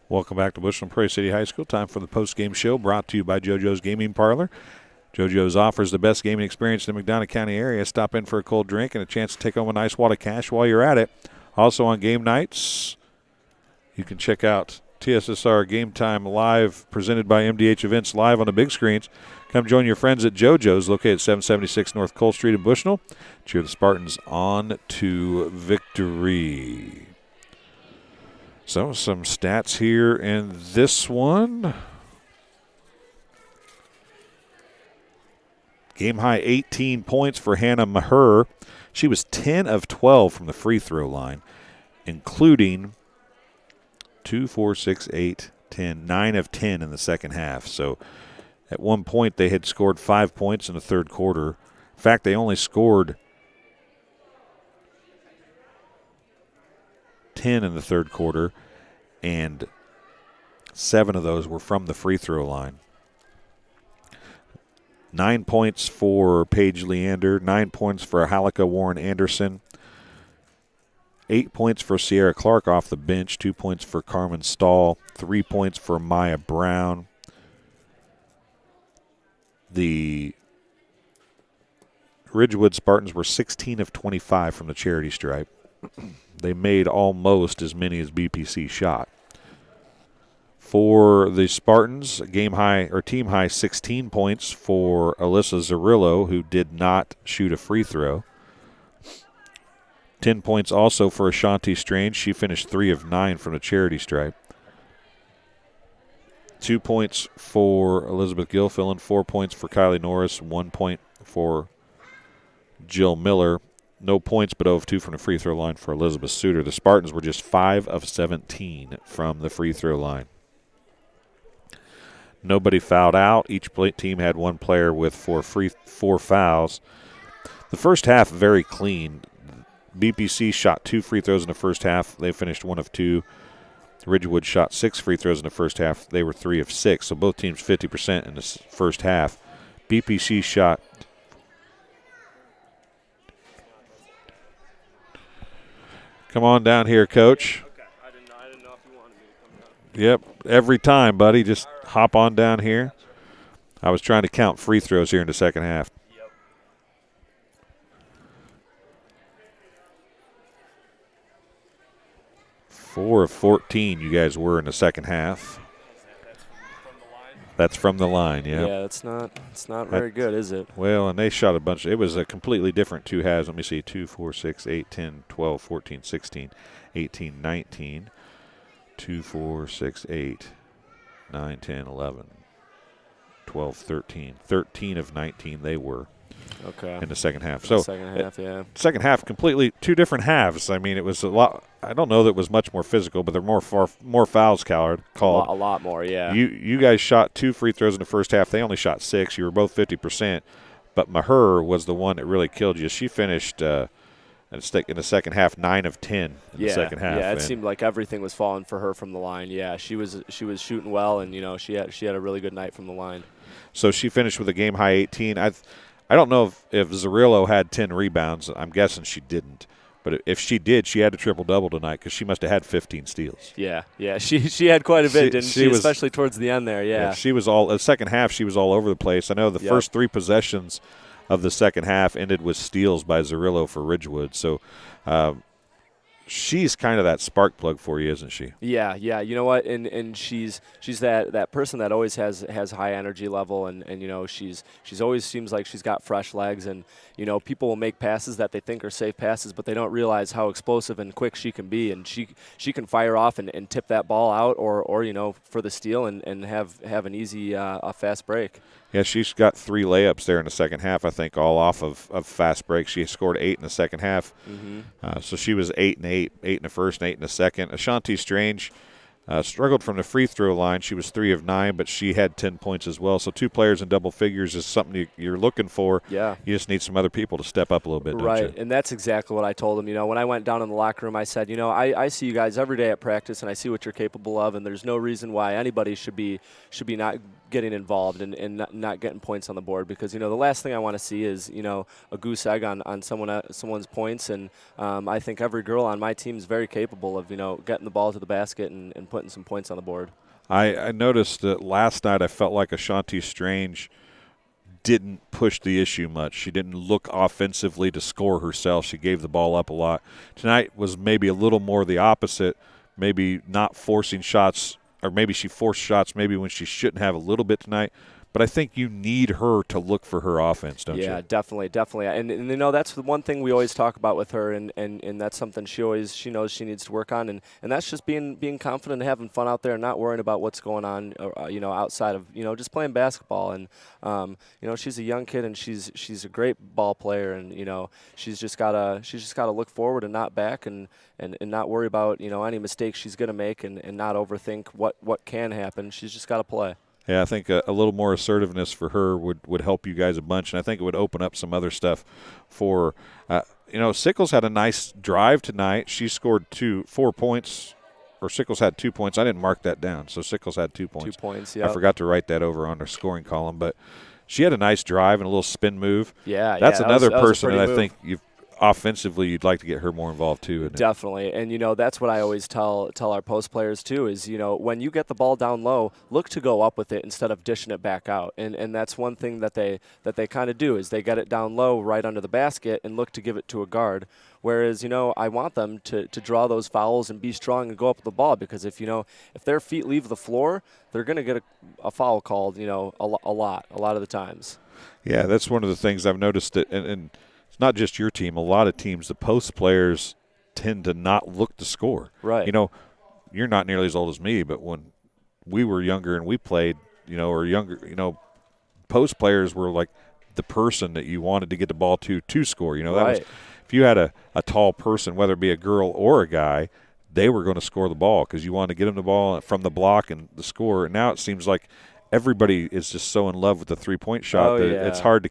S1: Welcome back to Bushland Prairie City High School. Time for the post-game show brought to you by JoJo's Gaming Parlor. JoJo's offers the best gaming experience in the McDonough County area. Stop in for a cold drink and a chance to take home a nice wad of cash while you're at it. Also on game nights, you can check out TSSR Game Time Live presented by MDH Events live on the big screens. Come join your friends at JoJo's located at 776 North Cole Street in Bushnell. Cheer the Spartans on to victory. So some stats here in this one. Game high 18 points for Hannah Maher. She was 10 of 12 from the free throw line, including 2, 4, 6, 8, 10, 9 of 10 in the second half. So at one point they had scored 5 points in the third quarter. In fact, they only scored 10 in the third quarter, and 7 of those were from the free throw line. 9 points for Paige Leander, 9 points for Halika Warren Anderson, 8 points for Sierra Clark off the bench, 2 points for Carmen Stahl, 3 points for Maya Brown. The Ridgewood Spartans were 16 of 25 from the charity stripe. They made almost as many as BPC shot. For the Spartans, game high or team high 16 points for Alyssa Zarillo, who did not shoot a free throw. 10 points also for Ashanti Strange. She finished 3 of 9 from the charity stripe. 2 points for Elizabeth Gilfillan, 4 points for Kylie Norris, 1 point for Jill Miller. No points, but 0 of 2 from the free throw line for Elizabeth Suter. The Spartans were just 5 of 17 from the free throw line. Nobody fouled out. Each team had one player with 4 fouls. The first half, very clean. BPC shot 2 free throws in the first half. They finished 1 of 2. Ridgewood shot 6 free throws in the first half. They were 3 of 6. So both teams 50% in the first half. BPC shot. Come on down here, Coach.
S22: Okay. I didn't know if you wanted me to come down.
S1: Yep, every time, buddy. Just hop on down here. I was trying to count free throws here in the second half.
S22: Yep.
S1: Four of 14 you guys were in the second half. That's from the line, yeah.
S22: Yeah, it's not very good, is it?
S1: Well, and they shot a bunch. It was a completely different two halves. Let me see, 2, 4, 6, 8, 10, 12, 14, 16, 18, 19. 2, 4, 6, 8, 9, 10, 11, 12, 13. 13 of 19 they were.
S22: Okay.
S1: In the second half. So
S22: second half, yeah.
S1: Second half, completely two different halves. I mean, it was a lot. I don't know that it was much more physical, but there were more fouls called.
S22: A lot more, yeah.
S1: You guys shot 2 free throws in the first half. They only shot 6. You were both 50%, but Maher was the one that really killed you. She finished in the second half 9 of 10 in the second half.
S22: Yeah, it seemed like everything was falling for her from the line. Yeah, she was shooting well, and she had a really good night from the line.
S1: So she finished with a game high 18. I don't know if Zarillo had 10 rebounds. I'm guessing she didn't. But if she did, she had a triple-double tonight because she must have had 15 steals.
S22: Yeah. She had quite a bit, didn't she? Especially towards the end there, yeah.
S1: She was the second half, she was all over the place. I know the first 3 possessions of the second half ended with steals by Zarillo for Ridgewood. So she's kind of that spark plug for you, isn't she?
S22: Yeah. You know what? And she's that person that always has high energy level, and you know, she's always seems like she's got fresh legs, and you know, people will make passes that they think are safe passes, but they don't realize how explosive and quick she can be, and she can fire off and tip that ball out, or you know, for the steal and have an easy a fast break.
S1: Yeah, she's got 3 layups there in the second half, I think, all off of fast breaks. She scored 8 in the second half. So she was 8 and 8 in the first and 8 in the second. Ashanti Strange struggled from the free throw line. She was 3 of 9, but she had 10 points as well. So 2 players in double figures is something you're looking for.
S22: Yeah.
S1: You just need some other people to step up a little bit, don't you?
S22: And that's exactly what I told them. You know, when I went down in the locker room, I said, you know, I see you guys every day at practice, and I see what you're capable of, and there's no reason why anybody should be not getting involved and not getting points on the board, because, you know, the last thing I want to see is, you know, a goose egg on someone's points, and I think every girl on my team is very capable of, you know, getting the ball to the basket and putting some points on the board.
S1: I noticed that last night I felt like Ashanti Strange didn't push the issue much. She didn't look offensively to score herself. She gave the ball up a lot. Tonight was maybe a little more the opposite, maybe not forcing shots, or maybe she forced shots maybe when she shouldn't have a little bit tonight. But I think you need her to look for her offense, don't you?
S22: Yeah, definitely. And you know, that's the one thing we always talk about with her, and that's something she knows she needs to work on, and that's just being confident and having fun out there and not worrying about what's going on, you know, outside of, you know, just playing basketball. And you know, she's a young kid, and she's a great ball player, and you know, she's just gotta look forward and not back, and not worry about, you know, any mistakes she's gonna make, and not overthink what can happen. She's just gotta play.
S1: Yeah, I think a little more assertiveness for her would help you guys a bunch, and I think it would open up some other stuff for her. You know, Sickles had a nice drive tonight. She scored 4 points, or Sickles had 2 points. I didn't mark that down, so Sickles had 2 points.
S22: 2 points, yeah.
S1: I forgot to write that over on her scoring column, but she had a nice drive and a little spin move.
S22: Yeah,
S1: that's another
S22: that was
S1: person that I
S22: move.
S1: think offensively you'd like to get her more involved too, isn't it?
S22: Definitely. And you know, that's what I always tell our post players too, is, you know, when you get the ball down low, look to go up with it instead of dishing it back out. And that's one thing that they kind of do, is they get it down low right under the basket and look to give it to a guard. Whereas, you know, I want them to draw those fouls and be strong and go up with the ball, because if their feet leave the floor, they're going to get a foul called, you know, a lot of the times.
S1: Yeah, that's one of the things I've noticed that, and it's not just your team. A lot of teams, the post players tend to not look to score.
S22: Right.
S1: You know, you're not nearly as old as me, but when we were younger and we played, you know, or younger, you know, post players were like the person that you wanted to get the ball to score. You know, that was, if you had a tall person, whether it be a girl or a guy, they were going to score the ball because you wanted to get them the ball from the block and the score. And now it seems like everybody is just so in love with the three-point shot that it's hard to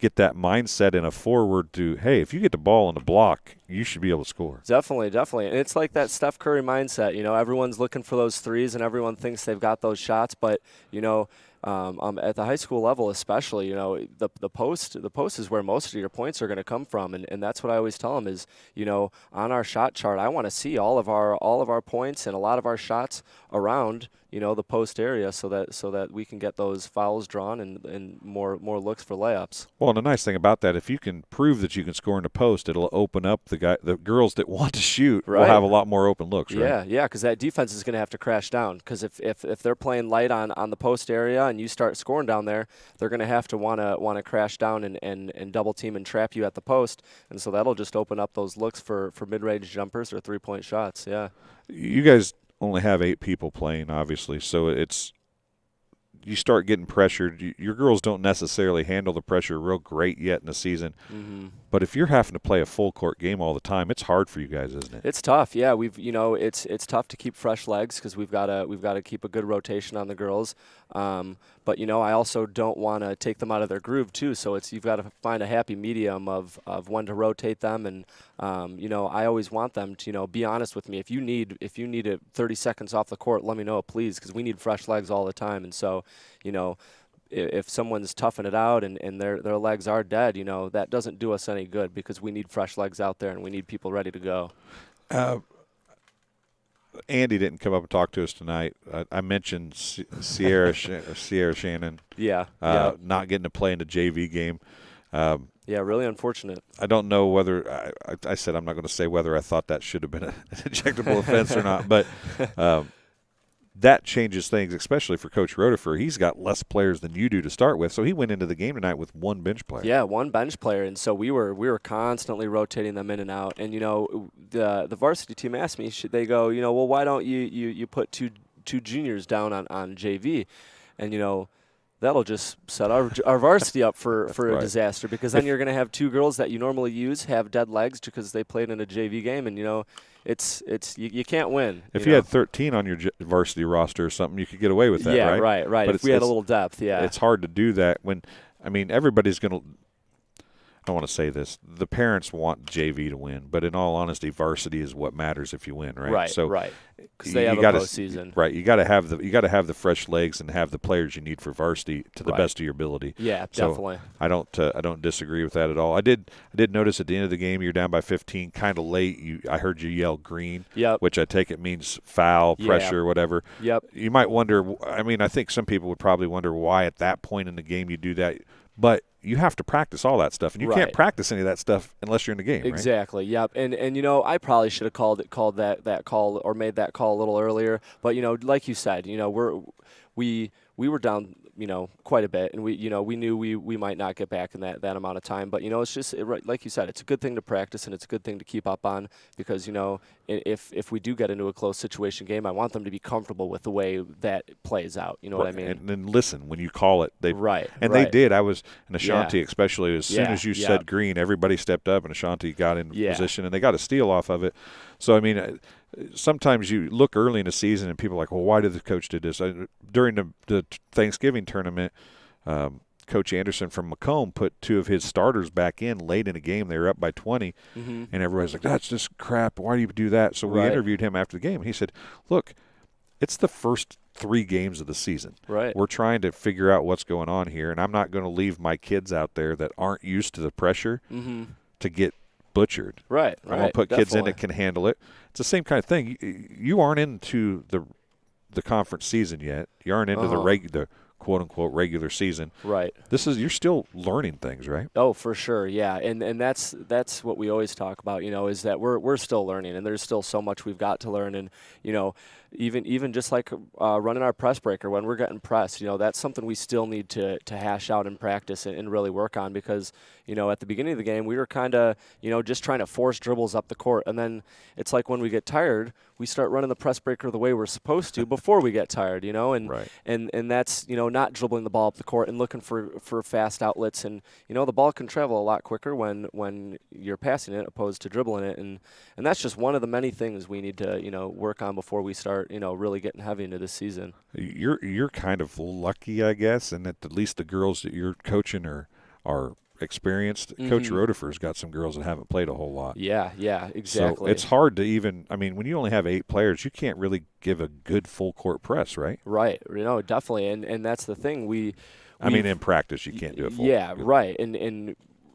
S1: get that mindset in a forward to, hey, if you get the ball in the block, you should be able to score.
S22: Definitely. And it's like that Steph Curry mindset. You know, everyone's looking for those threes and everyone thinks they've got those shots, but, you know, at the high school level especially, you know, the post is where most of your points are going to come from, and that's what I always tell them is, you know, on our shot chart, I want to see all of our points and a lot of our shots around, you know, the post area, so that we can get those fouls drawn and more looks for layups.
S1: Well, and the nice thing about that, if you can prove that you can score in the post, it'll open up the girls that want to shoot will have a lot more open looks, right?
S22: Yeah, because that defense is going to have to crash down, because if they're playing light on the post area and you start scoring down there, they're going to have to want to crash down and double team and trap you at the post, and so that'll just open up those looks for mid-range jumpers or three-point shots. Yeah.
S1: You guys only have 8 people playing, obviously, so you start getting pressured. Your girls don't necessarily handle the pressure real great yet in the season.
S22: Mm-hmm.
S1: But if you're having to play a full court game all the time, it's hard for you guys, isn't it?
S22: It's tough. Yeah, it's tough to keep fresh legs because we've got to keep a good rotation on the girls. But you know, I also don't want to take them out of their groove too. So you've got to find a happy medium of when to rotate them, and you know, I always want them to, you know, be honest with me. If you need it 30 seconds off the court, let me know, please, because we need fresh legs all the time. And so, you know, if someone's toughing it out and their legs are dead, you know, that doesn't do us any good, because we need fresh legs out there and we need people ready to go.
S1: Andy didn't come up and talk to us tonight. I mentioned Sierra Shannon.
S22: Yeah.
S1: Not getting to play in the JV game.
S22: Yeah, really unfortunate.
S1: I don't know whether I said I'm not going to say whether I thought that should have been an ejectable offense or not, but that changes things, especially for Coach Rotifer. He's got less players than you do to start with, so he went into the game tonight with one bench player.
S22: Yeah, one bench player, and so we were constantly rotating them in and out. And the varsity team asked me, they go, well, why don't you put two juniors down on JV, and that'll just set our varsity up for a disaster, because then you're going to have two girls that you normally use have dead legs because they played in a JV game, and you can't win.
S1: If you had 13 on your varsity roster or something, you could get away with that,
S22: right?
S1: Yeah,
S22: right. But if we had a little depth, yeah.
S1: It's hard to do that when, everybody's going to – I want to say this. The parents want JV to win, but in all honesty, varsity is what matters if you win, right?
S22: Right,
S1: so
S22: right. Because they have a postseason.
S1: Right. You got to have the fresh legs and have the players you need for varsity to the best of your ability.
S22: Yeah,
S1: so
S22: definitely.
S1: I don't disagree with that at all. I did notice at the end of the game you're down by 15, kind of late. I heard you yell green, which I take it means foul, pressure, whatever.
S22: Yep.
S1: You might wonder. I think some people would probably wonder why at that point in the game you do that, but you have to practice all that stuff, and you can't practice any of that stuff unless you're in the game.
S22: Exactly.
S1: Right?
S22: Yep. And I probably should have called that call or made that call a little earlier. But like you said, we were down quite a bit, and we knew we might not get back in that amount of time. But it's just like you said, it's a good thing to practice, and it's a good thing to keep up on, because if we do get into a close situation game, I want them to be comfortable with the way that plays out. You know what I mean?
S1: And then listen when you call it. They
S22: They
S1: did. I was in Ashanti, especially as soon as you said green, everybody stepped up, and Ashanti got in position, and they got a steal off of it. So sometimes you look early in the season and people are like, well, why did the coach do this? During the Thanksgiving tournament, Coach Anderson from Macomb put two of his starters back in late in the game. They were up by 20, and everybody's like, that's just crap. Why do you do that? So we interviewed him after the game. He said, look, it's the first 3 games of the season.
S22: Right.
S1: We're trying to figure out what's going on here, and I'm not going to leave my kids out there that aren't used to the pressure to get butchered.
S22: Right.
S1: I want to put kids in that can handle it. It's the same kind of thing. You aren't into the conference season yet. You aren't into the quote unquote regular season.
S22: Right.
S1: You're still learning things, right?
S22: Oh, for sure. Yeah. And that's what we always talk about, is that we're still learning, and there's still so much we've got to learn. And, even just like running our press breaker when we're getting pressed, that's something we still need to hash out and practice and really work on, because, at the beginning of the game, we were kind of, just trying to force dribbles up the court. And then it's like when we get tired, we start running the press breaker the way we're supposed to before we get tired, and that's, not dribbling the ball up the court and looking for fast outlets. And, the ball can travel a lot quicker when you're passing it opposed to dribbling it. And that's just one of the many things we need to, work on before we start, really getting heavy into this season.
S1: You're kind of lucky, I guess, and that at least the girls that you're coaching are experienced. Coach Rotifer's got some girls that haven't played a whole lot.
S22: Yeah, exactly.
S1: So it's hard to even – when you only have 8 players, you can't really give a good full-court press, right?
S22: Right. Definitely. And that's the thing.
S1: In practice you can't do it full.
S22: Yeah, right.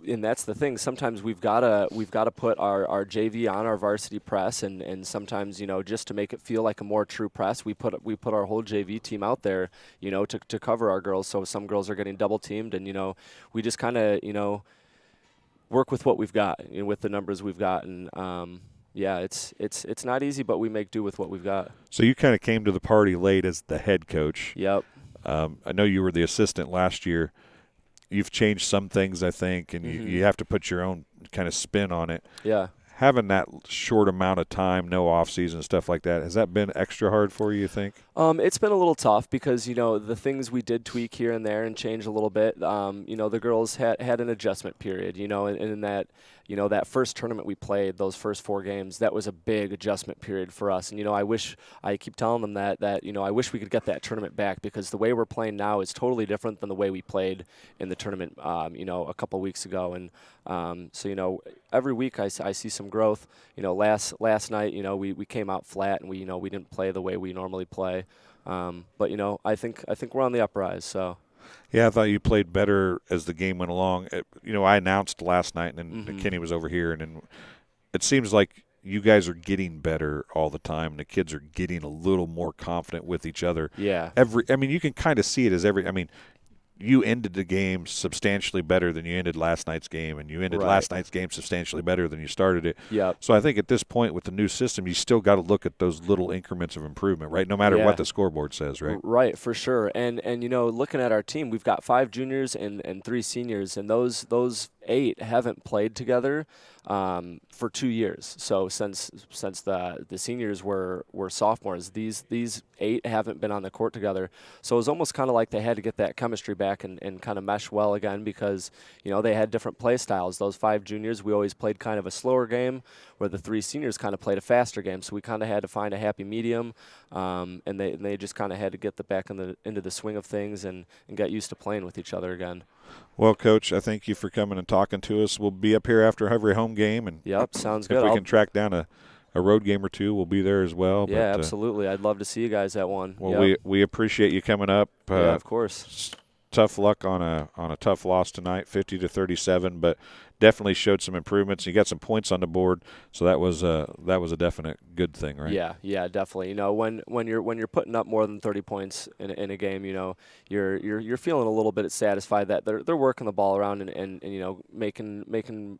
S22: And that's the thing. Sometimes we've got to put our JV on our varsity press, and sometimes just to make it feel like a more true press, we put our whole JV team out there, to cover our girls. So some girls are getting double teamed, and we just kind of work with what we've got, with the numbers we've got, and it's not easy, but we make do with what we've got.
S1: So you kind of came to the party late as the head coach.
S22: Yep.
S1: I know you were the assistant last year. You've changed some things, I think, and you have to put your own kind of spin on it.
S22: Yeah.
S1: Having that short amount of time, no off-season, stuff like that, has that been extra hard for you think?
S22: It's been a little tough because, the things we did tweak here and there and change a little bit, the girls had an adjustment period, and in that, that first tournament we played, those first 4 games, that was a big adjustment period for us. And, I keep telling them that I wish we could get that tournament back, because the way we're playing now is totally different than the way we played in the tournament, a couple weeks ago. And so, every week I see some growth. Last night, we came out flat, and we didn't play the way we normally play. But I think we're on the uprise. So.
S1: Yeah, I thought you played better as the game went along. I announced last night, and then Kenny was over here, and then it seems like you guys are getting better all the time, and the kids are getting a little more confident with each other.
S22: Yeah.
S1: You can kind of see it as you ended the game substantially better than you ended last night's game, and you ended last night's game substantially better than you started it.
S22: Yep.
S1: So I think at this point with the new system, you still got to look at those little increments of improvement, right? No matter what the scoreboard says, right?
S22: Right, for sure. And looking at our team, we've got 5 juniors and 3 seniors, and those 8 haven't played together for 2 years. So since the seniors were sophomores, these 8 haven't been on the court together. So it was almost kind of like they had to get that chemistry back and kind of mesh well again, because they had different play styles. Those 5 juniors, we always played kind of a slower game, where the 3 seniors kind of played a faster game. So we kind of had to find a happy medium, and they just kind of had to get back into the swing of things and get used to playing with each other again.
S1: Well, Coach, I thank you for coming and talking to us. We'll be up here after every home game, and
S22: sounds
S1: if
S22: good.
S1: we can track down a road game or two, we'll be there as well.
S22: Yeah,
S1: but,
S22: absolutely. I'd love to see you guys at one.
S1: Well, we appreciate you coming up.
S22: Yeah, of course.
S1: Tough luck on a tough loss tonight, 50-37, but definitely showed some improvements. You got some points on the board, so that was a definite good thing, right?
S22: Yeah, definitely. When you're putting up more than 30 points in a game, you're feeling a little bit satisfied that they're working the ball around and making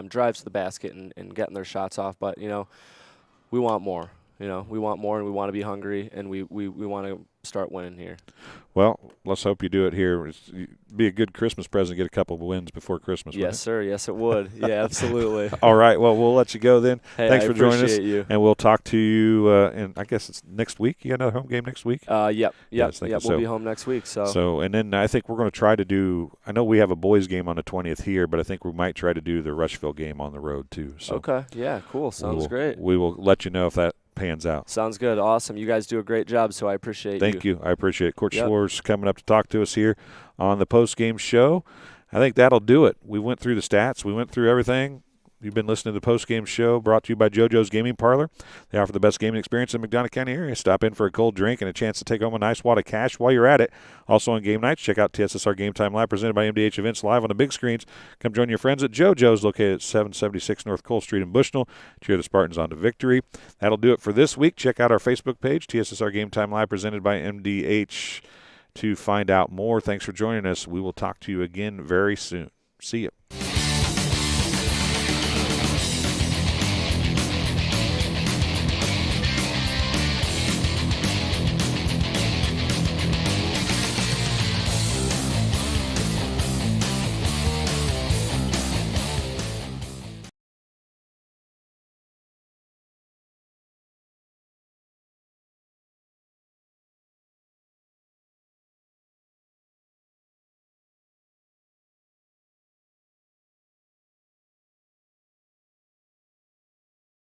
S22: drives to the basket and getting their shots off. But we want more. We want more, and we want to be hungry, and we want to start winning here.
S1: Well, let's hope you do it here. It'd be a good Christmas present, get a couple of wins before Christmas.
S22: Yes, sir. Yes, it would. Yeah, absolutely.
S1: All right. Well, we'll let you go then.
S22: Hey,
S1: Thanks for joining us.
S22: You.
S1: And we'll talk to you, and I guess it's next week. You got another home game next week?
S22: Yep.
S1: Yes,
S22: We'll be home next week.
S1: And then I think we're going to try to do – I know we have a boys game on the 20th here, but I think we might try to do the Rushville game on the road too. So
S22: okay. Yeah, cool. Sounds great.
S1: We will let you know if that pans out.
S22: Sounds good. Awesome. You guys do a great job, so I appreciate
S1: Thank you. I appreciate it. Coach Schwartz coming up to talk to us here on the post-game show. I think that'll do it. We went through the stats. We went through everything. You've been listening to the post-game show brought to you by JoJo's Gaming Parlor. They offer the best gaming experience in the McDonough County area. Stop in for a cold drink and a chance to take home a nice wad of cash while you're at it. Also on game nights, check out TSSR Game Time Live, presented by MDH Events, live on the big screens. Come join your friends at JoJo's, located at 776 North Cole Street in Bushnell. Cheer the Spartans on to victory. That'll do it for this week. Check out our Facebook page, TSSR Game Time Live, presented by MDH, to find out more. Thanks for joining us. We will talk to you again very soon. See you.